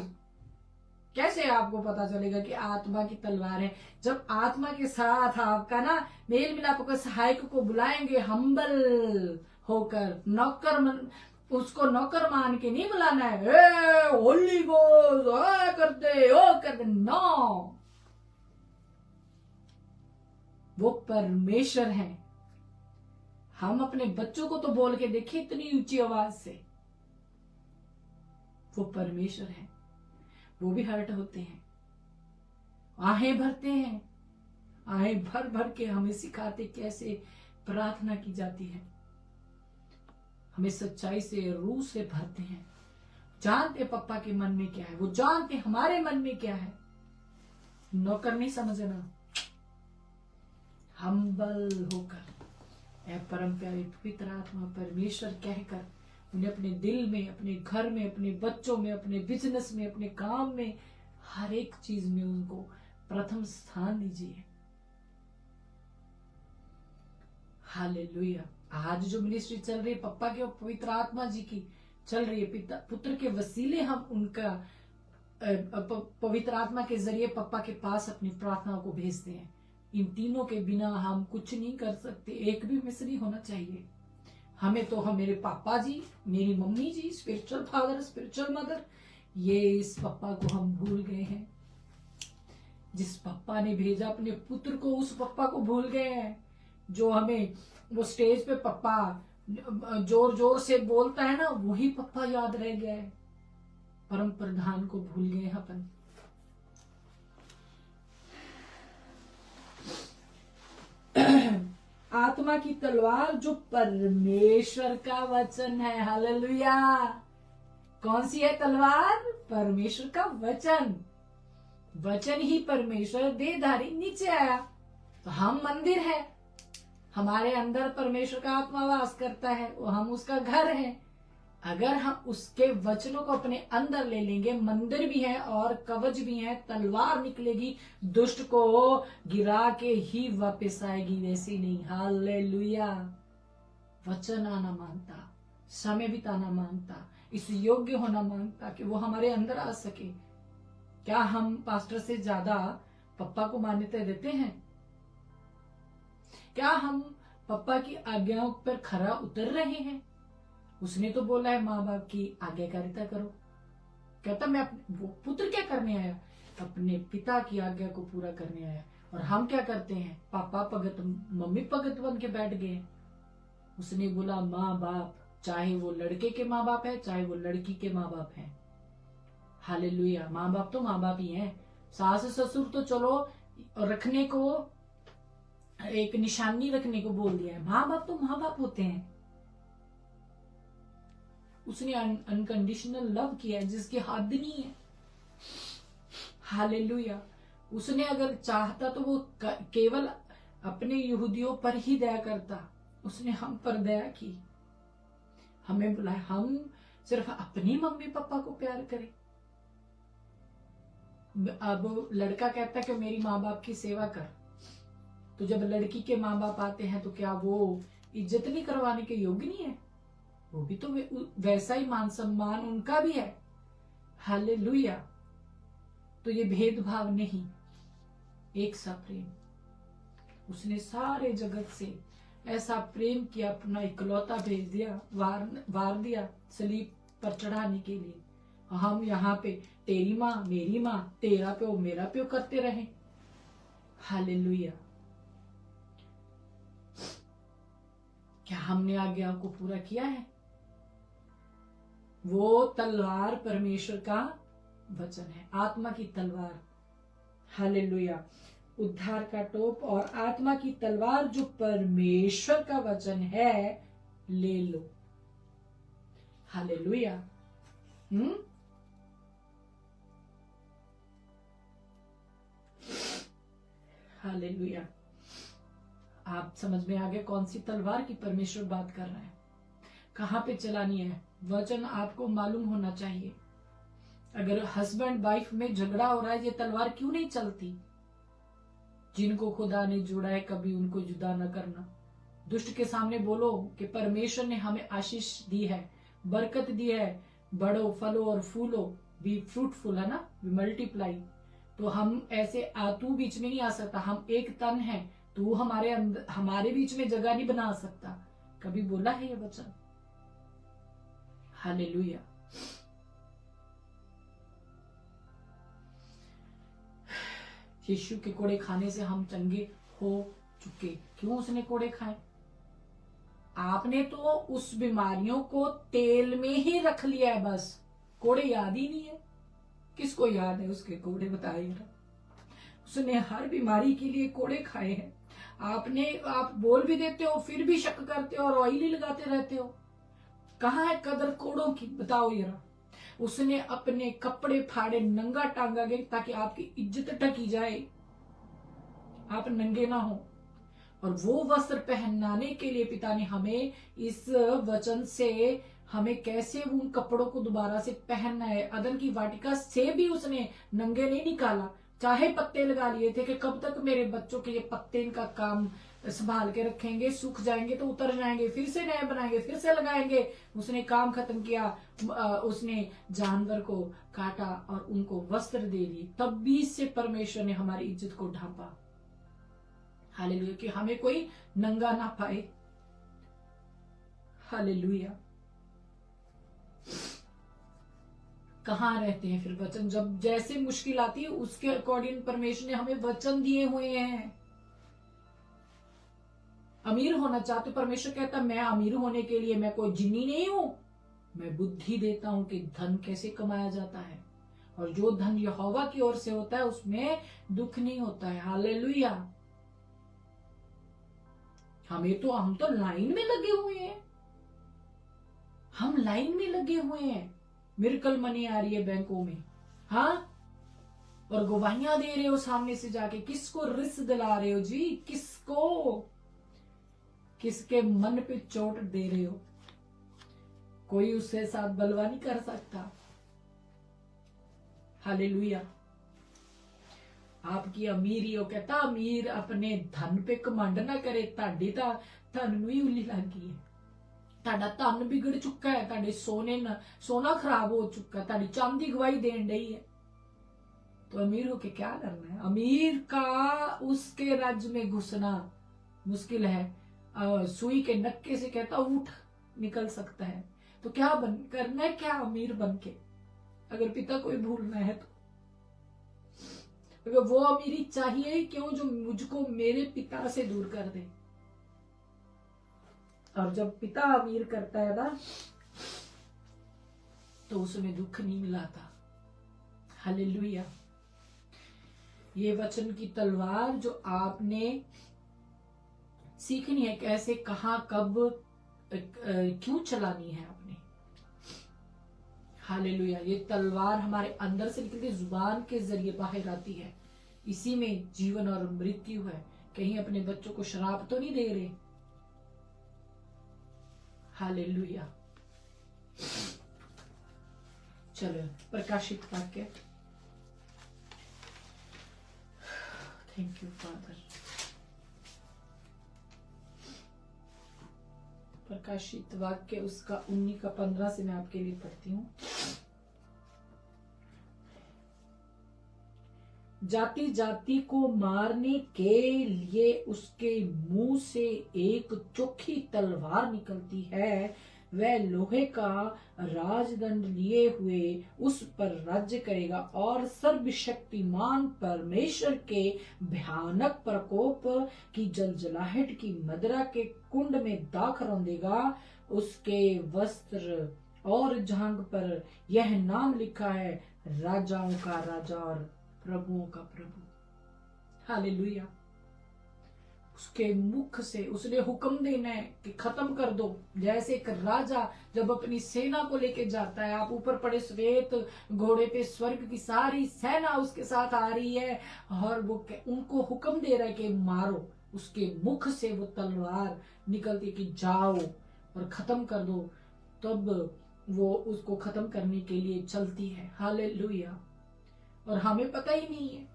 कैसे आपको पता चलेगा कि आत्मा की तलवार है? जब आत्मा के साथ आपका ना मेल मिलाप होकर सहायक को बुलाएंगे, हम्बल होकर, उसको नौकर मान के नहीं बुलाना है, होली गोस्ट कर दे ओ कर दे, नो। वो परमेश्वर है। हम अपने बच्चों को तो बोल के देखे इतनी ऊंची आवाज से, वो परमेश्वर है। वो भी हर्ट होते हैं, आहें भरते हैं, आहें भर भर के हमें सिखाते कैसे प्रार्थना की जाती है। हमें सच्चाई से, रूह से भरते हैं। जानते पप्पा के मन में क्या है, वो जानते हमारे मन में क्या है। नौकर नहीं समझना, हम्बल होकर ऐ परम प्यारे पवित्र आत्मा परमेश्वर कहकर उन्हें अपने दिल में, अपने घर में, अपने बच्चों में, अपने बिजनेस में, अपने काम में, हर एक चीज में उनको प्रथम स्थान दीजिए। हालेलुया। आज जो मिनिस्ट्री चल रही है पप्पा के और पवित्र आत्मा जी की चल रही है, पिता पुत्र के वसीले हम उनका पवित्र आत्मा के जरिए पप्पा के पास अपनी प्रार्थनाओं को भेजते हैं। इन तीनों के बिना हम कुछ नहीं कर सकते। एक भी मिस नहीं होना चाहिए हमें। तो हम, मेरे पापा जी, मेरी मम्मी जी, स्पिरिचुअल फादर, स्पिरिचुअल मदर, ये इस पप्पा को हम भूल गए हैं। जिस पप्पा ने भेजा अपने पुत्र को, उस पप्पा को भूल गए हैं। जो हमें वो स्टेज पे पप्पा जोर जोर से बोलता है ना, वही पप्पा याद रह गया है। परम प्रधान को भूल गए अपन। आत्मा की तलवार जो परमेश्वर का वचन है। हालेलुया। कौन सी है तलवार? परमेश्वर का वचन। वचन ही परमेश्वर देहधारी नीचे आया। तो हम मंदिर है, हमारे अंदर परमेश्वर का आत्मा वास करता है, वो हम उसका घर है। अगर हम उसके वचनों को अपने अंदर ले लेंगे, मंदिर भी है और कवच भी है, तलवार निकलेगी, दुष्ट को गिरा के ही वापस आएगी, वैसी नहीं। हालेलुया। वचन आना मांगता, समय बिताना मांगता, इस योग्य होना मांगता कि वो हमारे अंदर आ सके। क्या हम पास्टर से ज्यादा पप्पा को मान्यता देते हैं? क्या हम पप्पा की आज्ञाओं पर खरा उतर रहे हैं? उसने तो बोला है माँ बाप की आज्ञाकारिता करो। कहता मैं वो पुत्र क्या करने आया? अपने पिता की आज्ञा को पूरा करने आया। और हम क्या करते हैं? पापा भगत, मम्मी भगत बन के बैठ गए। उसने बोला माँ बाप, चाहे वो लड़के के माँ बाप है, चाहे वो लड़की के माँ बाप है। हालेलुया। माँ बाप तो माँ बाप ही हैं। सास ससुर तो चलो रखने को एक निशानी रखने को बोल दिया है। माँ बाप तो माँ बाप होते हैं। उसने अनकंडीशनल लव किया है जिसकी हद नहीं है। हालेलुया। उसने अगर चाहता तो वो केवल अपने यहूदियों पर ही दया करता। उसने हम पर दया की, हमें बुलाया। हम सिर्फ अपनी मम्मी पापा को प्यार करें। अब लड़का कहता है कि मेरी माँ बाप की सेवा कर, तो जब लड़की के माँ बाप आते हैं तो क्या वो इज्जत नहीं करवाने के योग्य नहीं है? वो भी तो वैसा ही मान सम्मान उनका भी है। हालेलुया। तो ये भेदभाव नहीं, एक सा प्रेम। उसने सारे जगत से ऐसा प्रेम किया, अपना इकलौता भेज दिया, वार दिया सलीब पर चढ़ाने के लिए। हम यहाँ पे तेरी माँ मेरी माँ, तेरा प्यो मेरा प्यो करते रहे। हालेलुया। क्या हमने आज्ञा को पूरा किया है? वो तलवार परमेश्वर का वचन है, आत्मा की तलवार। हालेलुया। उद्धार का टोप और आत्मा की तलवार जो परमेश्वर का वचन है, ले लो। हालेलुया। हालेलुया। आप समझ में आ गए कौन सी तलवार की परमेश्वर बात कर रहा है, कहां पे चलानी है? वचन आपको मालूम होना चाहिए। अगर हस्बैंड वाइफ में झगड़ा हो रहा है, ये तलवार क्यों नहीं चलती? जिनको खुदा ने जोड़ा है कभी उनको जुदा न करना। दुष्ट के सामने बोलो कि परमेश्वर ने हमें आशीष दी है, बरकत दी है, बढ़ो फलो और फूलो, बी फ्रूटफुल, है ना, मल्टीप्लाई। तो हम ऐसे तू बीच में नहीं आ सकता, हम एक तन है, तू हमारे बीच में जगह नहीं बना सकता। कभी बोला है ये वचन? हालेलुया। यीशु के कोड़े खाने से हम चंगे हो चुके। क्यों उसने कोड़े खाए? आपने तो उस बीमारियों को तेल में ही रख लिया है, बस कोड़े याद ही नहीं है। किसको याद है उसके कोड़े? बताइए। उसने हर बीमारी के लिए कोड़े खाए हैं। आप बोल भी देते हो फिर भी शक करते हो और ऑयल ही लगाते रहते हो। कहाँ है कदर कोड़ों की? बताओ जरा। उसने अपने कपड़े फाड़े, नंगा टांगा गए ताकि आपकी इज्जत ढकी जाए, आप नंगे ना हो। और वो वस्त्र पहनाने के लिए पिता ने हमें इस वचन से हमें कैसे उन कपड़ों को दोबारा से पहनना है। अदन की वाटिका से भी उसने नंगे नहीं निकाला, चाहे पत्ते लगा लिए थे कि कब तक मेरे बच्चों के ये पत्ते इनका काम संभाल के रखेंगे, सूख जाएंगे तो उतर जाएंगे, फिर से नए बनाएंगे, फिर से लगाएंगे। उसने काम खत्म किया। उसने जानवर को काटा और उनको वस्त्र दे दिए। तब भी से परमेश्वर ने हमारी इज्जत को ढांपा। हालेलुया। कि हमें कोई नंगा ना पाए। हालेलुया। कहाँ रहते हैं फिर वचन? जब जैसे मुश्किल आती है उसके अकॉर्डिंग परमेश्वर ने हमें वचन दिए हुए हैं। अमीर होना चाहते हो, परमेश्वर कहता मैं अमीर होने के लिए मैं कोई जिन्नी नहीं हूं, मैं बुद्धि देता हूं कि धन कैसे कमाया जाता है। और जो धन यहोवा की ओर से होता है उसमें दुख नहीं होता है। हालेलुया। हम तो लाइन में लगे हुए हैं, हम लाइन में लगे हुए हैं। मिरेकल मनी आ रही है बैंकों में, हाँ, और गवाहियां दे रहे हो सामने से जाके। किसको रिस दिला रहे हो जी? किसको? किसके मन पे चोट दे रहे हो? कोई उसके साथ बलवा नहीं कर सकता। हालेलुया। आपकी अमीरी हो, कहता अमीर अपने धन पे कमांड ना करे। ताड़ी ता धन नूं ही उल्ली लग गई है। ताड़ा धन बिगड़ चुका है, ताड़े सोना खराब हो चुका, ताड़ी चांदी गवाही देन रही है। तो अमीर होके क्या करना है? अमीर का उसके राज्य में घुसना मुश्किल है। सुई के नक्के से कहता उठ निकल सकता है। तो क्या करना है? क्या अमीर बन के अगर पिता को भूलना है तो? अगर वो अमीरी चाहिए क्यों जो मुझको मेरे पिता से दूर कर दे। और जब पिता अमीर करता है ना तो उसमें दुख नहीं मिलाता। हालेलुया। ये वचन की तलवार जो आपने सीखनी है कैसे, कहाँ, कब, क्यों चलानी है अपने। हालेलुया। ये तलवार हमारे अंदर से निकलती जुबान के जरिए बाहर आती है। इसी में जीवन और मृत्यु है। कहीं अपने बच्चों को श्राप तो नहीं दे रहे। हालेलुया। चलो प्रकाशित वाक्य। Thank you father. प्रकाशित वाक्य उसका 19 का 15 से मैं आपके लिए पढ़ती हूँ। जाति जाति को मारने के लिए उसके मुंह से एक चोखी तलवार निकलती है। वह लोहे का राजदंड लिए हुए उस पर राज्य करेगा और सर्वशक्तिमान परमेश्वर के भयानक प्रकोप की जलजलाहट की मदिरा के कुंड में दाख रौंदेगा। उसके वस्त्र और जांघ पर यह नाम लिखा है, राजाओं का राजा और प्रभुओं का प्रभु। हालेलुया। उसके मुख से उसने हुक्म देना है कि खत्म कर दो। जैसे एक राजा जब अपनी सेना को लेके जाता है, आप ऊपर पड़े श्वेत घोड़े पे स्वर्ग की सारी सेना उसके साथ आ रही है और वो उनको हुक्म दे रहा है कि मारो। उसके मुख से वो तलवार निकलती कि जाओ और खत्म कर दो। तब वो उसको खत्म करने के लिए चलती है। हालेलुया। और हमें पता ही नहीं है,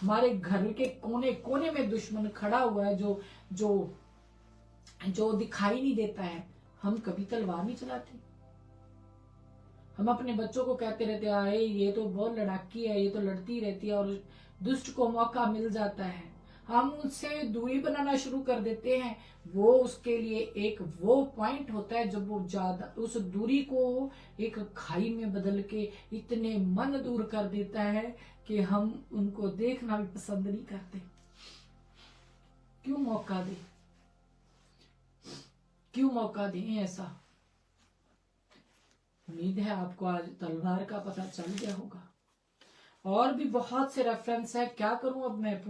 हमारे घर के कोने कोने में दुश्मन खड़ा हुआ है जो जो जो दिखाई नहीं देता है। हम कभी तलवार नहीं चलाते। हम अपने बच्चों को कहते रहते हैं, ये तो बहुत लड़ाकी है, ये तो लड़ती रहती है, और दुष्ट को मौका मिल जाता है, हम उससे दूरी बनाना शुरू कर देते हैं। वो उसके लिए एक वो पॉइंट होता है जब वो ज्यादा उस दूरी को एक खाई में बदल के इतने मन दूर कर देता है कि हम उनको देखना भी पसंद नहीं करते। क्यों मौका दे, क्यों मौका दें ऐसा। उम्मीद है आपको आज तलवार का पता चल गया होगा। और भी बहुत से रेफरेंस है। क्या करूं अब मैं,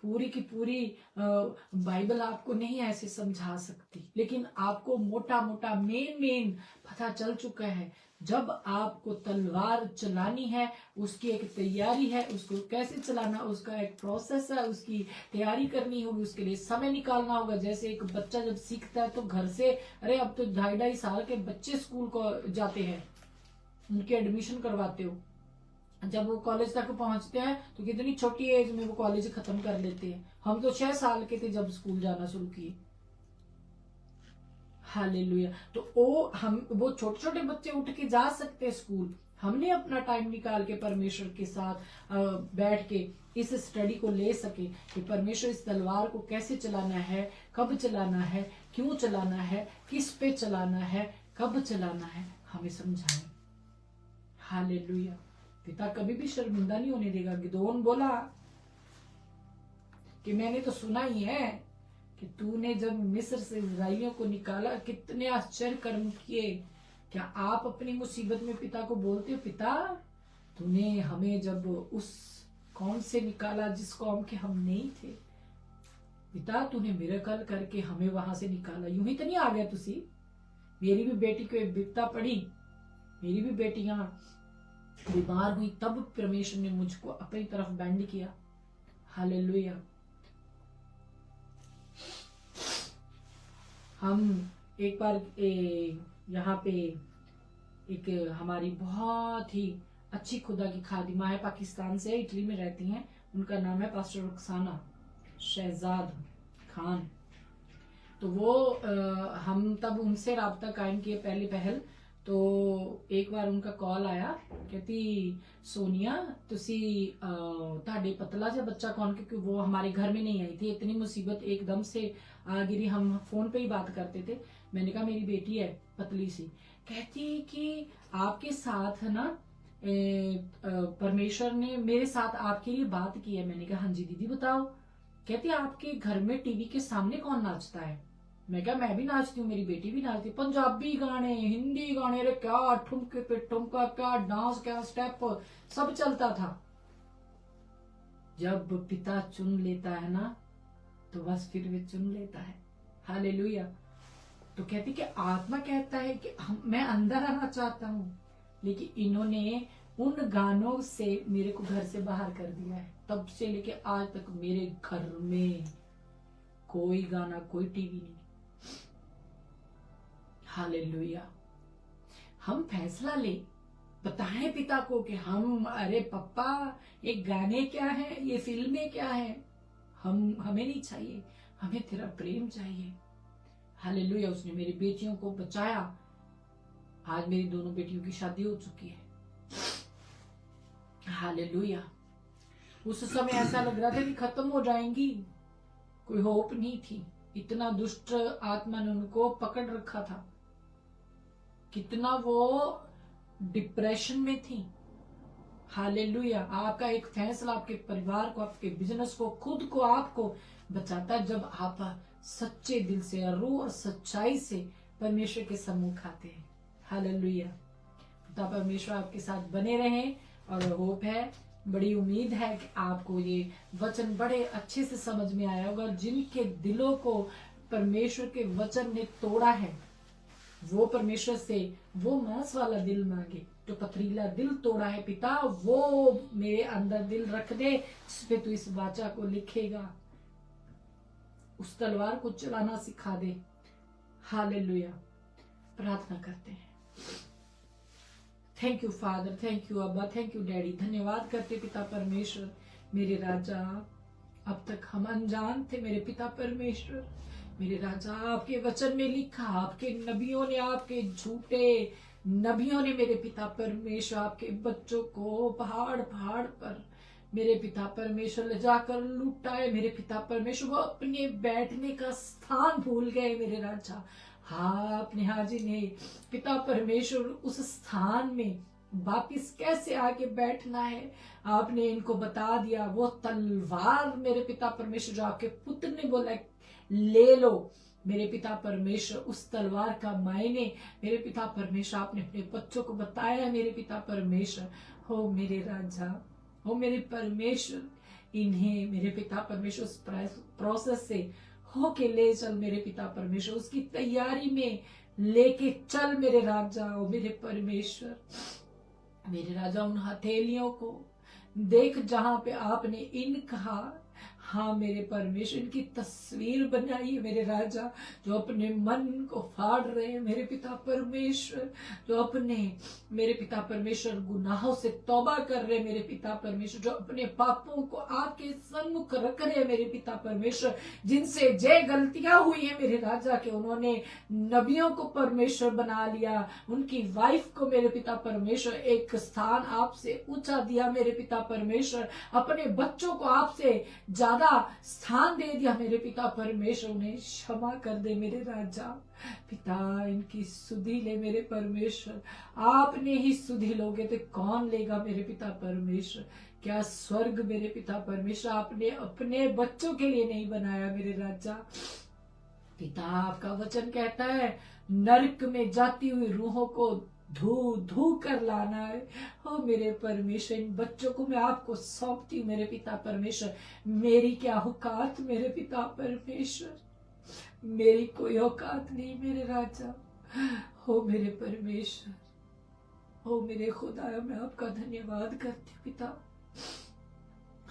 पूरी की पूरी बाइबल आपको नहीं ऐसे समझा सकती, लेकिन आपको मोटा मोटा मेन पता चल चुका है। जब आपको तलवार चलानी है, उसकी एक तैयारी है, उसको कैसे चलाना, उसका एक प्रोसेस है, उसकी तैयारी करनी होगी, उसके लिए समय निकालना होगा। जैसे एक बच्चा जब सीखता है तो घर से, अरे अब तो 2.5 साल के बच्चे स्कूल को जाते हैं, उनके एडमिशन करवाते हो। जब वो कॉलेज तक पहुंचते हैं तो कितनी छोटी एज में वो कॉलेज खत्म कर लेते हैं। हम तो 6 साल के थे जब स्कूल जाना शुरू किए। हालेलुया। तो वो छोटे छोटे बच्चे उठ के जा सकते हैं स्कूल। हमने अपना टाइम निकाल के परमेश्वर के साथ बैठ के इस स्टडी को ले सके कि परमेश्वर इस तलवार को कैसे चलाना है, कब चलाना है, क्यों चलाना है, किस पे चलाना है, कब चलाना है, हमें समझाए। हालेलुया। पिता कभी भी शर्मिंदा नहीं होने देगा। गिदोन बोला कि मैंने तो सुना ही है कि तूने जब मिस्र से इस्राएलियों को निकाला, कितने आश्चर्य कर्म किए। क्या आप अपनी मुसीबत में पिता को बोलते हो, पिता तूने हमें जब उस कौम से निकाला जिस कौम के हम नहीं थे, पिता तूने मिरेकल करके हमें वहां से निकाला, यूं ही तो नहीं आ गया तुसी। मेरी भी बेटी को एक विपता पड़ी, मेरी भी बेटियां बीमार हुई, तब परमेश्वर ने मुझको अपनी तरफ बैंड किया। हालेलुया। हम एक बार यहाँ पे एक हमारी बहुत ही अच्छी खुदा की खादिमा है, पाकिस्तान से, इटली में रहती हैं, उनका नाम है पास्टर रुखसाना शहजाद खान। तो वो हम तब उनसे राब्ता कायम किए पहली पहल। तो एक बार उनका कॉल आया, कहती सोनिया तुसी ताड़े पतला जा बच्चा कौन, क्योंकि वो हमारे घर में नहीं आई थी। इतनी मुसीबत एकदम से आ गिरी, हम फोन पे ही बात करते थे। मैंने कहा मेरी बेटी है पतली सी। कहती कि आपके साथ ना परमेश्वर ने मेरे साथ आपके लिए बात की है। मैंने कहा हाँ जी दीदी बताओ। कहती आपके घर में टीवी के सामने कौन नाचता है। मैं कहा मैं भी नाचती हूँ, मेरी बेटी भी नाचती, पंजाबी गाने, हिंदी गाने, अरे क्या ठुमके पे ठुमका, क्या डांस, क्या स्टेप, सब चलता था। जब पिता चुन लेता है ना, तो बस फिर वे चुन लेता है। हालेलुया। तो कहती कि आत्मा कहता है कि मैं अंदर आना चाहता हूँ, लेकिन इन्होंने उन गानों से मेरे को घर से बाहर कर दिया है। तब से लेके आज तक मेरे घर में कोई गाना, कोई टीवी नहीं। हालेलुया। हम फैसला ले, बताएं पिता को कि अरे पप्पा, ये गाने क्या है, ये फिल्में क्या है, हमें नहीं चाहिए, हमें तेरा प्रेम चाहिए। हालेलुया। उसने मेरी बेटियों को बचाया। आज मेरी दोनों बेटियों की शादी हो चुकी है। हालेलुया। उस समय ऐसा लग रहा था कि खत्म हो जाएंगी, कोई होप नहीं थी। इतना दुष्ट आत्मा ने उनको पकड़ रखा था, कितना वो डिप्रेशन में थी। हालेलुया। आपका एक फैसला आपके परिवार को, आपके बिजनेस को, खुद को, आपको बचाता है जब आप सच्चे दिल से, रूह और सच्चाई से परमेश्वर के सम्मुख आते हैं। हालेलुया। पिता परमेश्वर आपके साथ बने रहें, और होप है, बड़ी उम्मीद है कि आपको ये वचन बड़े अच्छे से समझ में आया होगा। जिनके दिलों को परमेश्वर के वचन ने तोड़ा है, वो परमेश्वर से वो मांस वाला दिल मांगे। जो पथरीला दिल तोड़ा है पिता, वो मेरे अंदर दिल रख दे, जिसपे तू इस वाचा को लिखेगा। उस तलवार को चलाना सिखा दे। हालेलुया। प्रार्थना करते हैं। Thank you father, thank you अब्बा, थैंक यू डैडी। धन्यवाद करते पिता परमेश्वर, मेरे राजा। अब तक हम अनजान थे मेरे पिता परमेश्वर। मेरे राजा, आपके वचन में लिखा, आपके नबियों ने, आपके झूठे नबियों ने मेरे पिता परमेश्वर आपके बच्चों को पहाड़ पहाड़ पर मेरे पिता परमेश्वर ले जाकर लुटाए। मेरे पिता परमेश्वर वो अपने बैठने का स्थान भूल गए मेरे राजा। हाँ, अपने हाजी ने पिता परमेश्वर उस स्थान में वापिस कैसे आके बैठना है आपने इनको बता दिया। वो तलवार मेरे पिता परमेश्वर जो आपके पुत्र ने बोला ले लो, मेरे पिता परमेश्वर उस तलवार का मायने मेरे पिता परमेश्वर आपने अपने बच्चों को बताया। मेरे पिता परमेश्वर हो मेरे राजा, हो मेरे परमेश्वर, इन्हें मेरे पिता परमेश्वर उस प्रोसेस से होके ले चल मेरे पिता परमेश्वर, उसकी तैयारी में लेके चल मेरे राजा। हो मेरे परमेश्वर, मेरे राजा, उन हथेलियों को देख जहां पे आपने इन कहा। हाँ मेरे परमेश्वर, इनकी तस्वीर बनाई है मेरे राजा, जो अपने मन को फाड़ रहे हैं मेरे पिता परमेश्वर, जो अपने मेरे पिता परमेश्वर गुनाहों से तौबा कर रहे हैं मेरे पिता परमेश्वर, जो अपने पापों को आपके सम्मुख रख रहे हैं मेरे पिता परमेश्वर, जिनसे जे गलतियां हुई है मेरे राजा के उन्होंने नबियों को परमेश्वर बना लिया, उनकी वाइफ को मेरे पिता परमेश्वर एक स्थान आपसे ऊंचा दिया मेरे पिता परमेश्वर, अपने बच्चों को आपसे ज्यादा स्थान दे दिया मेरे पिता परमेश्वर। उन्हें क्षमा कर दे मेरे राजा। पिता, इनकी सुधि ले मेरे परमेश्वर, आपने ही सुधि लोगे तो कौन लेगा मेरे पिता परमेश्वर। क्या स्वर्ग मेरे पिता परमेश्वर आपने अपने बच्चों के लिए नहीं बनाया मेरे राजा। पिता, आपका वचन कहता है नरक में जाती हुई रूहों को धू धू कर लाना है। हो मेरे परमेश्वर, इन बच्चों को मैं आपको सौंपती हूँ मेरे पिता परमेश्वर। मेरी क्या औकात मेरे पिता परमेश्वर, मेरी कोई औकात नहीं मेरे राजा। हो मेरे परमेश्वर, हो मेरे खुदा, मैं आपका धन्यवाद करती हूँ पिता।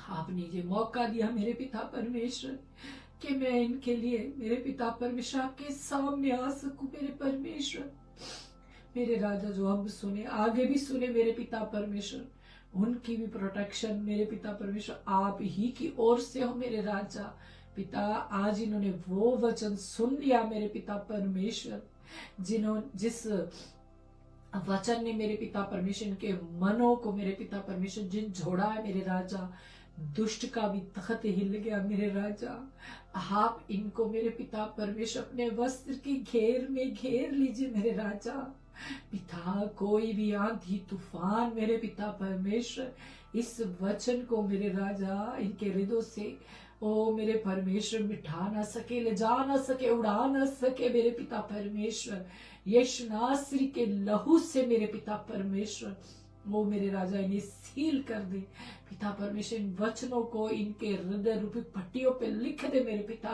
आपने ये मौका दिया मेरे पिता परमेश्वर कि मैं इनके लिए मेरे पिता परमेश्वर आपके सामने आ सकूं मेरे परमेश्वर। मेरे राजा, जो हम सुने आगे भी सुने मेरे पिता परमेश्वर, उनकी भी प्रोटेक्शन मेरे पिता परमेश्वर आप ही की ओर से हो मेरे राजा। पिता, आज इन्होंने वो वचन सुन लिया मेरे पिता परमेश्वर, जिस वचन ने मेरे पिता परमेश्वर के मनों को मेरे पिता परमेश्वर जिन जोड़ा है मेरे राजा, दुष्ट का भी तख्त हिल गया मेरे राजा। आप इनको मेरे पिता परमेश्वर अपने वस्त्र की घेर में घेर लीजिए मेरे राजा। पिता, कोई भी आंधी तूफान मेरे पिता परमेश्वर इस वचन को मेरे राजा इनके हृदय से ओ मेरे परमेश्वर मिटा ना सके, ले जा ना सके, उड़ा ना सके मेरे पिता परमेश्वर। यीशु नासरी के लहू से मेरे पिता परमेश्वर वो मेरे राजा इन्हें सील कर दे पिता परमेश्वर इन वचनों को इनके हृदय रूपी पट्टियों पे लिख दे मेरे पिता।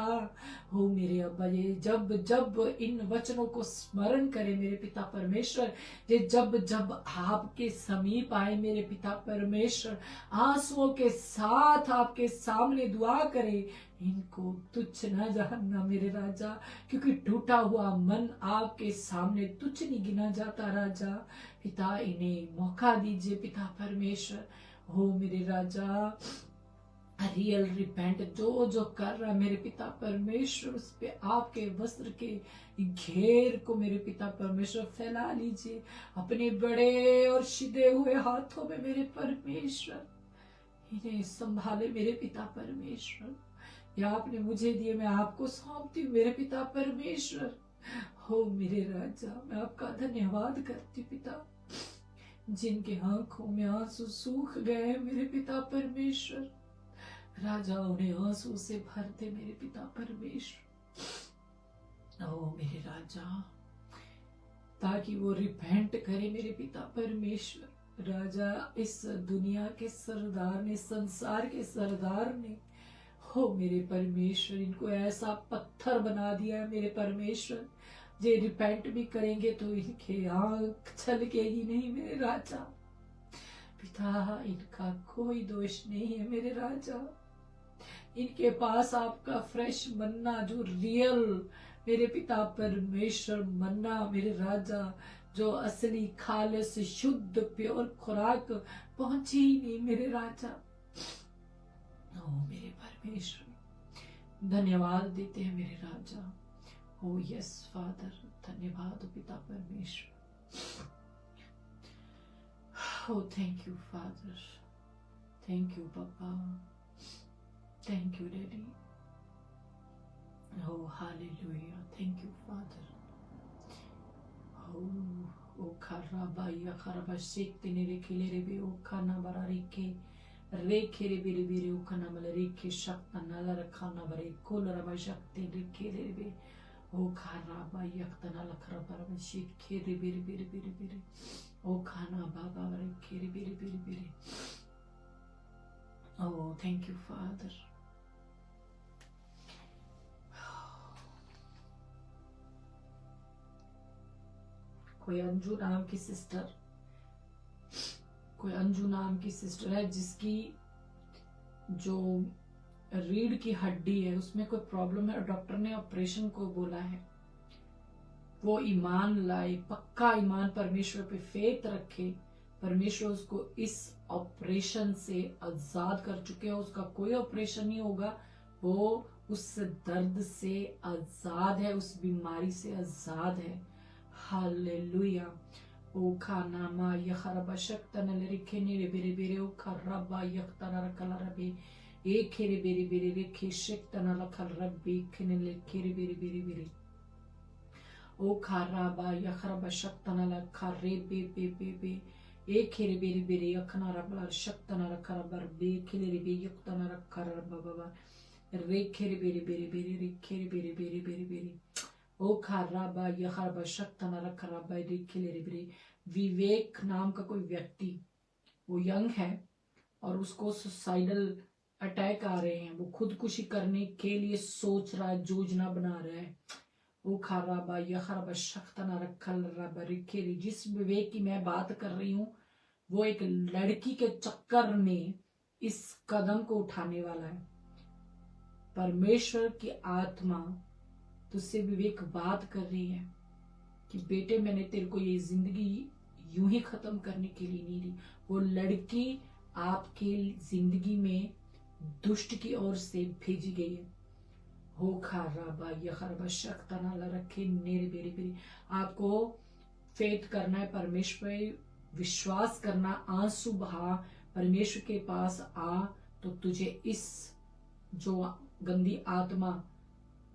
हो मेरे अब्बा, ये जब जब इन वचनों को स्मरण करे मेरे पिता परमेश्वर, ये जब जब आपके समीप आए मेरे पिता परमेश्वर, आंसुओं के साथ आपके सामने दुआ करे, इनको तुच्छ न जानना मेरे राजा, क्योंकि टूटा हुआ मन आपके सामने तुच्छ नहीं गिना जाता राजा। पिता इन्हें मौका दीजिए पिता परमेश्वर। हो मेरे राजा, रियल रिपेंट जो जो कर रहा है मेरे पिता परमेश्वर, उस पे आपके वस्त्र के घेर को मेरे पिता परमेश्वर फैला लीजिए अपने बड़े और सिधे हुए हाथों में मेरे परमेश्वर। इन्हें संभाले मेरे पिता परमेश्वर। या आपने मुझे दिए, मैं आपको सौंपती हूँ मेरे पिता परमेश्वर। हो मेरे राजा, मैं आपका धन्यवाद करती पिता। जिनके आंखों में आंसू सूख गए मेरे पिता परमेश्वर, राजा उन्हें आंसू से भर दे मेरे पिता परमेश्वर। ओ मेरे राजा, ताकि वो रिपेंट करे मेरे पिता परमेश्वर। राजा, इस दुनिया के सरदार ने, संसार के सरदार ने, हो मेरे परमेश्वर, इनको ऐसा पत्थर बना दिया है मेरे परमेश्वर। जे रिपेंट भी करेंगे तो इनके आंख छलकेगी नहीं मेरे राजा। पिता, इनका कोई दोष नहीं है मेरे राजा। इनके पास आपका फ्रेश मन्ना, जो रियल मेरे पिता परमेश्वर मन्ना मेरे राजा, जो असली खालिस शुद्ध प्योर खुराक पहुंची ही नहीं मेरे राजा। ओ मेरे परमेश्वर, धन्यवाद देते हैं मेरे राजा। ओ यस फादर, धन्यवाद पिता परमेश्वर। ओ thank you father, thank you papa, thank you daddy. ओ हालेलुया, थैंक यू फादर। ओ खराबा या खराबा शेकते ने रे खिले रे बे, ओ खाना बरा रेखे रेखे रे बेरे बेरे, ओ खाना मले रेखे शक्ता नाला रखाना बरे कोल रबा शक्ति रेखे रे बे, ओ खराबा यक्तना लखराबा रबा शेखे रे बेरे बेरे बेरे बेरे, ओ खाना बाबा रेखे रे बेरे बेरे बेरे। ओ थैंक यू फादर। कोई अंजू नाम की सिस्टर, कोई अंजू नाम की सिस्टर है जिसकी जो रीढ़ की हड्डी है उसमें कोई प्रॉब्लम है और डॉक्टर ने ऑपरेशन को बोला है। वो ईमान लाए, पक्का ईमान परमेश्वर पे फेथ रखे। परमेश्वर उसको इस ऑपरेशन से आजाद कर चुके हैं, उसका कोई ऑपरेशन नहीं होगा। वो उस दर्द से आजाद है, उस बीमारी से आजाद है। हालेलुया। ओ खाना मा यखरबा शक्तन लरिखे ने बेरे बेरे, ओ खरबा यक्तना रकला रबे एक खेरे बेरे बेरे रेखे शक्तना रखल रबे खने लेखे रे बेरे बेरे बेरे, ओ खरबा यखरबा शक्तना लखा रे बे बे बे बे एक खेरे बेरे बेरे यखना रबला शक्तना रखा रबर बे खेले रे बे यक्तना रखा रबा बाबा रेखे रे बेरे बेरे बेरे रेखे रे बेरे बेरे बेरे बेरे, ओ खराबा यखरबा शक्तना रखा रबा रेखे रे बेरे। विवेक नाम का कोई व्यक्ति, वो यंग है और उसको सुसाइडल अटैक आ रहे हैं, वो खुदकुशी करने के लिए सोच रहा है, योजना बना रहा है। वो खराबा यखरबा शक्तना रखल रबा रेखे रे। जिस विवेक की मैं बात कर रही हूँ वो एक लड़की के चक्कर में इस कदम को उठाने वाला है। परमेश्वर की आत्मा तुझसे विवेक बात कर रही है कि बेटे, मैंने तेरे को ये जिंदगी यूं ही खत्म करने के लिए नहीं दी। वो लड़की आपकी जिंदगी में दुष्ट की ओर से भेजी गई है। हो खराबा यखरबा शक्तना रखे नेरे बेरे बेरे। आपको फेथ करना है, परमेश्वर पे विश्वास करना, आंसू बहा, परमेश्वर के पास आ, तो तुझे इस जो गंदी आत्मा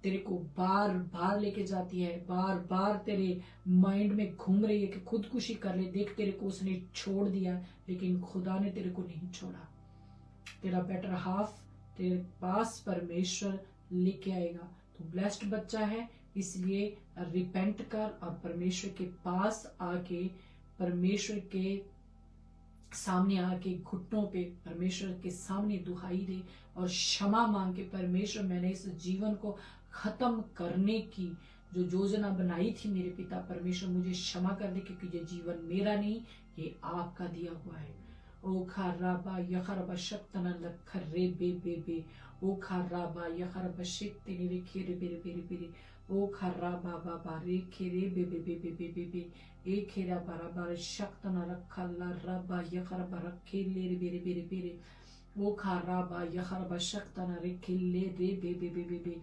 तेरे को बार बार लेके जाती है, बार बार तेरे माइंड में घूम रही है कि खुदकुशी कर ले, देख तेरे को उसने छोड़ दिया, लेकिन खुदा ने तेरे को नहीं छोड़ा। तेरा बेटर हाफ तेरे पास परमेश्वर लेके आएगा। तो ब्लेस्ड बच्चा है, इसलिए रिपेंट कर और परमेश्वर के पास आके परमेश्वर के सामने आके घुटनों पे परमेश्वर के सामने दुहाई दे और क्षमा मांग के, परमेश्वर मैंने इस जीवन को खत्म करने की जो योजना बनाई थी मेरे पिता परमेश्वर, मुझे क्षमा कर दे, क्योंकि ये जीवन मेरा नहीं, ये आपका दिया हुआ है। ओ खाराबा यखरबा शक्तना लखरे बे बे बे, ओ खाराबा यखरबा शक्ति रे खेरे बेरे बेरे बेरे, ओ खाराबा बाबा रे खेरे बे बे बे बे बे बे बे, ए खेरा बराबर शक्तना रखला रबा यखरबा रखे ले रे बेरे बेरे बेरे, ओ खाराबा यखरबा शक्तना रे खेले रे बे बे बे बे बे,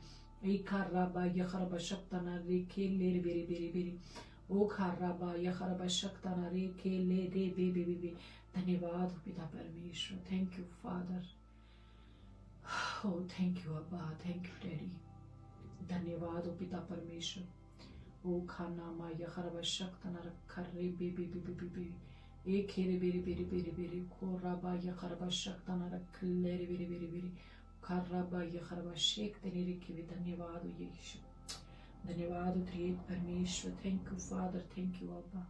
ए खाराबा यखरबा शक्तना रे खेले रे बेरे बेरे बेरे, ओ खाराबा यखरबा शक्तना रे खेले रे बे बे बे बे। धन्यवाद हो पिता परमेश्वर, thank you father, oh thank you अब्बा, थैंक यू डैडी, धन्यवाद हो पिता परमेश्वर। ओ खाना मा यखरबा शक्तना रखर रे बे बे बे बे बे बे, ए खेरे बेरे बेरे बेरे बेरे, खोराबा यखरबा शक्तना रख ले रे बेरे बेरे बेरे, खराबा यखरबा शेख तेरे रखे हुए। धन्यवाद हो यीशु, धन्यवाद हो त्रिएक परमेश्वर, thank you father, thank you अब्बा।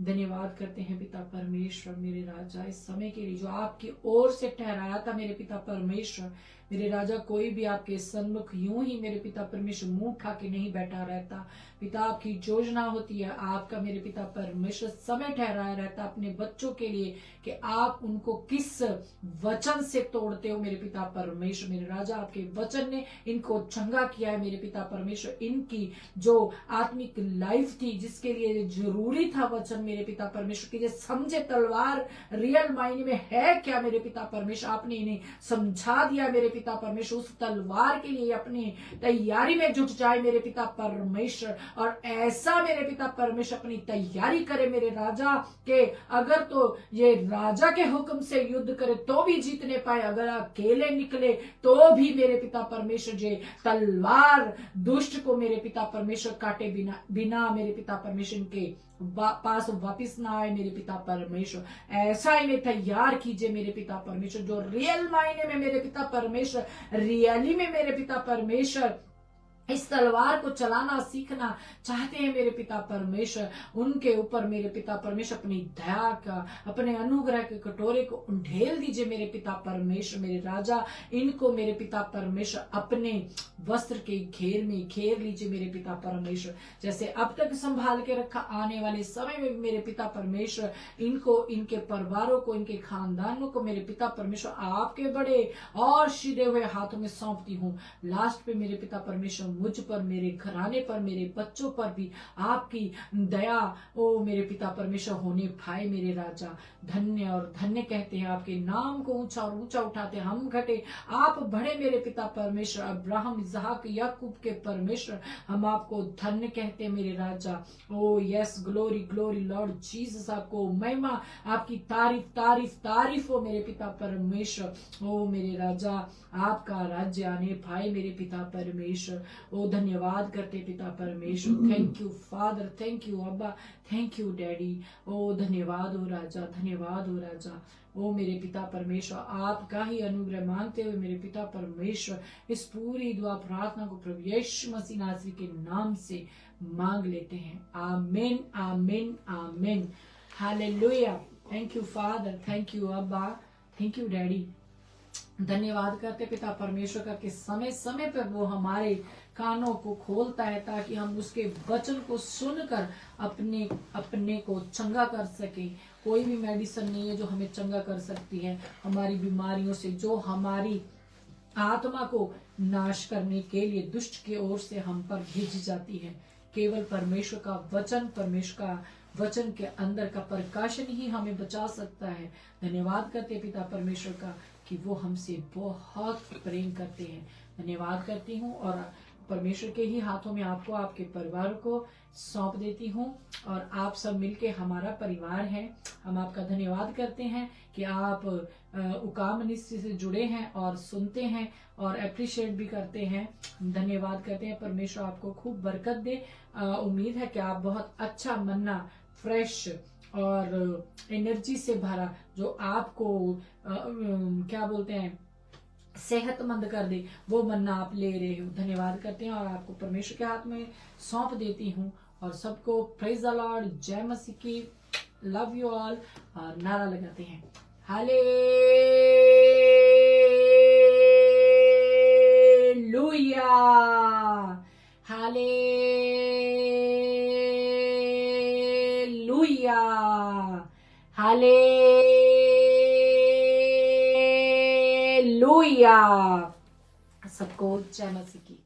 धन्यवाद करते हैं पिता परमेश्वर मेरे राजा, इस समय के लिए जो आपकी ओर से ठहराया था मेरे पिता परमेश्वर मेरे राजा। कोई भी आपके सन्मुख यूं ही मेरे पिता परमेश्वर मुंह उठा के नहीं बैठा रहता पिता, आपकी योजना होती है, आपका मेरे पिता परमेश्वर समय ठहराया रहता अपने बच्चों के लिए कि आप उनको किस वचन से तोड़ते हो मेरे पिता परमेश्वर मेरे राजा। आपके वचन ने इनको चंगा किया है मेरे पिता परमेश्वर, इनकी जो आत्मिक लाइफ थी जिसके लिए जरूरी था वचन मेरे पिता परमेश्वर के, ये समझे तलवार रियल मायने में है क्या मेरे पिता परमेश्वर, आपने इन्हें समझा दिया मेरे पिता परमेश्वर। उस तलवार के लिए अपनी तैयारी में जुट जाए मेरे पिता परमेश्वर, और ऐसा मेरे पिता परमेश्वर अपनी तैयारी करे मेरे राजा के अगर तो ये राजा के हुक्म से युद्ध करे तो भी जीतने पाए, अगर अकेले निकले तो भी मेरे पिता परमेश्वर जे तलवार दुष्ट को मेरे पिता परमेश्वर काटे बिना बिना मेरे पिता परमेश्वर के पास वापिस ना आए मेरे पिता परमेश्वर। ऐसा इन्हें तैयार कीजिए मेरे पिता परमेश्वर, जो रियल मायने में मेरे पिता परमेश्वर, रियली में मेरे पिता परमेश्वर इस तलवार को चलाना सीखना चाहते हैं मेरे पिता परमेश्वर, उनके ऊपर मेरे पिता परमेश्वर अपनी दया का, अपने अनुग्रह के कटोरे को उंडेल दीजिए मेरे पिता परमेश्वर मेरे राजा। इनको मेरे पिता परमेश्वर अपने वस्त्र के घेर में घेर लीजिए मेरे पिता परमेश्वर, जैसे अब तक संभाल के रखा, आने वाले समय में मेरे पिता परमेश्वर इनको, इनके परिवारों को, इनके खानदानों को मेरे पिता परमेश्वर आपके बड़े और सीधे हुए हाथों में सौंपती हूँ। लास्ट पे मेरे पिता परमेश्वर मुझ पर, मेरे घराने पर, मेरे बच्चों पर भी आपकी दया ओ मेरे पिता परमेश्वर होने पाए मेरे राजा। धन्य और धन्य कहते हैं आपके नाम को, ऊंचा और ऊंचा उठाते हम घटे आप बढ़े मेरे पिता परमेश्वर। अब्राहम इसहाक याकूब के परमेश्वर हम आपको धन्य कहते हैं मेरे राजा। ओ yes, glory glory Lord Jesus, आपको महिमा, आपकी तारीफ तारीफ तारीफ हो मेरे पिता परमेश्वर। ओ मेरे राजा, आपका राज्य आने पाए मेरे पिता परमेश्वर। ओ धन्यवाद करते पिता परमेश्वर, thank you father, thank you अब्बा, थैंक यू डैडी। ओ धन्यवाद हो राजा, धन्यवाद हो राजा। ओ मेरे पिता परमेश्वर, आपका ही अनुग्रह मांगते हुए मेरे पिता परमेश्वर इस पूरी दुआ प्रार्थना को प्रभु यीशु मसीह नासरी के नाम से मांग लेते हैं। आमीन आमीन आमीन, hallelujah. Thank you father, thank you अब्बा, थैंक यू डैडी। धन्यवाद करते पिता परमेश्वर का कि समय समय पर वो हमारे कानों को खोलता है ताकि हम उसके वचन को सुनकर अपने अपने को चंगा कर सके। कोई भी मेडिसिन नहीं है जो हमें चंगा कर सकती है हमारी बीमारियों से, जो हमारी आत्मा को नाश करने के लिए दुष्ट की ओर से हम पर भेजी जाती है। केवल परमेश्वर का वचन, परमेश्वर का वचन के अंदर का प्रकाशन ही हमें बचा सकता है। धन्यवाद करते पिता परमेश्वर का कि वो हमसे बहुत प्रेम करते हैं। धन्यवाद करती हूँ और परमेश्वर के ही हाथों में आपको, आपके परिवार को सौंप देती हूँ, और आप सब मिलके हमारा परिवार है। हम आपका धन्यवाद करते हैं कि आप उकाम निश्चय से जुड़े हैं और सुनते हैं और अप्रिशिएट भी करते हैं। धन्यवाद करते हैं, परमेश्वर आपको खूब बरकत दे। उम्मीद है कि आप बहुत अच्छा मन्ना, फ्रेश और एनर्जी से भरा, जो आपको क्या बोलते हैं, सेहतमंद कर दे, वो मन्ना आप ले रहे हो। धन्यवाद करते हैं और आपको परमेश्वर के हाथ में सौंप देती हूँ। और सबको प्रेज द लॉर्ड, जय मसीह की। Love you all. और नारा लगाते हैं, हालेलुया, हालेलुया, हालेलुया। सबको जय मसीह की।